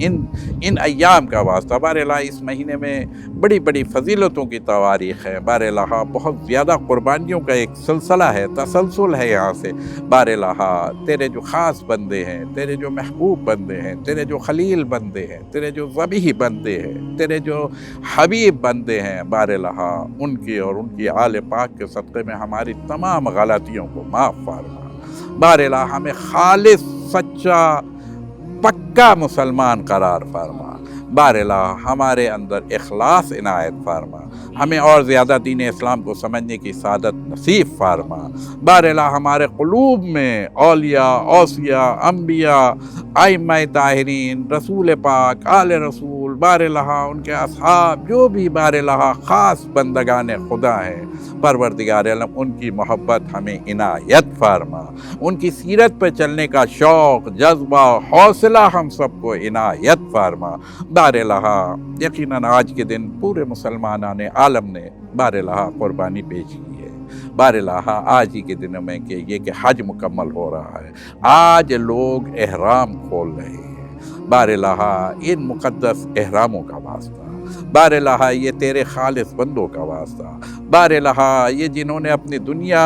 ان ایام کا واسطہ، بار الہ اس مہینے میں بڑی بڑی فضیلتوں کی تواریخ ہے، بار الہ بہت زیادہ قربانیوں کا ایک سلسلہ ہے، تسلسل ہے یہاں سے۔ بار الہ تیرے جو خاص بندے ہیں، تیرے جو محبوب بندے ہیں، تیرے جو خلیل بندے ہیں، تیرے جو ذبیح بندے ہیں، تیرے جو حبیب بندے ہیں، بار الہ ان کی اور ان کی آل پاک کے صدقے میں ہماری تمام غلطیوں کو معاف فرما۔ بار الہ ہمیں خالص، سچا، پکا مسلمان قرار فرما۔ بار الہ ہمارے اندر اخلاص عنایت فرما، ہمیں اور زیادہ دین اسلام کو سمجھنے کی سعادت نصیب فرما۔ بار الہ ہمارے قلوب میں اولیاء، اوصیاء، انبیاء، ائمہ طاہرین، رسول پاک، آل رسول، بار الہ ان کے اصحاب، جو بھی بار الہ خاص بندگان خدا ہیں، پروردگار عالم ان کی محبت ہمیں عنایت فرما، ان کی سیرت پہ چلنے کا شوق، جذبہ، حوصلہ ہم سب کو عنایت فرما۔ بار الہ یقیناً آج کے دن پورے مسلمانان عالم نے بار الہ قربانی پیش کی ہے۔ بار الہ آج ہی کے دنوں میں کہ یہ کہ حج مکمل ہو رہا ہے، آج لوگ احرام کھول رہے ہیں۔ بار الہ ان مقدس احراموں کا واسطہ، بار الہ یہ تیرے خالص بندوں کا واسطہ، بار الہ یہ جنہوں نے اپنی دنیا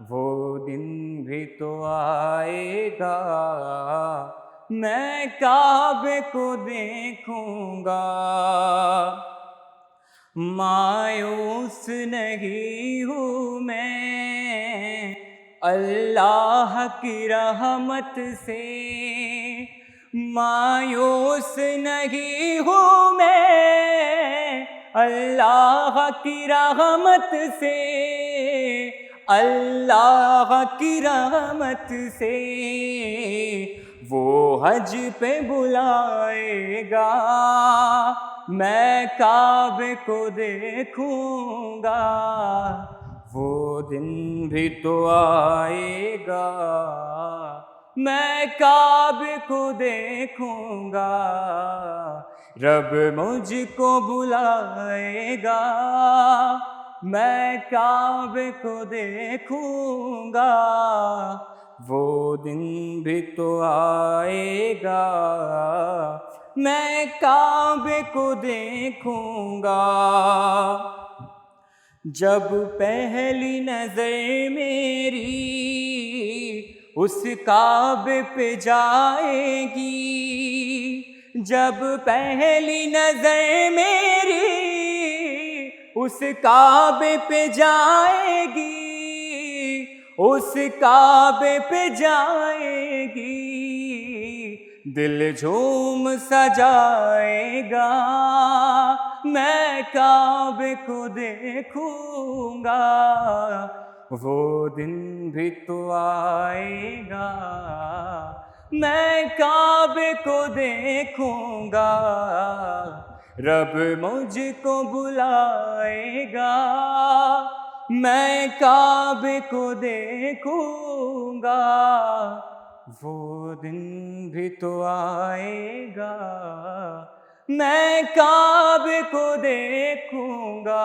وہ دن بھی تو آئے گا، میں کعبے کو دیکھوں گا، مایوس نہیں ہوں میں اللہ کی رحمت سے، مایوس نہیں ہوں میں اللہ کی رحمت سے، اللہ کی رحمت سے وہ حج پہ بلائے گا، میں کعبے کو دیکھوں گا، وہ دن بھی تو آئے گا، میں کعبے کو دیکھوں گا، رب مجھ کو بلائے گا، میں کعبے کو دیکھوں گا، وہ دن بھی تو آئے گا، میں کعبے کو دیکھوں گا، جب پہلی نظر میری اس کعبے پہ جائے گی، جب پہلی نظر میری اس کعبے پہ جائے گی، اس کعبے پہ جائے گی، دل جھوم سجائے گا، میں کعبے کو دیکھوں گا، وہ دن بھی تو آئے گا، میں کعبے کو دیکھوں گا، رب مجھ کو بلائے گا، میں کعبے کو دیکھوں گا، وہ دن بھی تو آئے گا، میں کعبے کو دیکھوں گا۔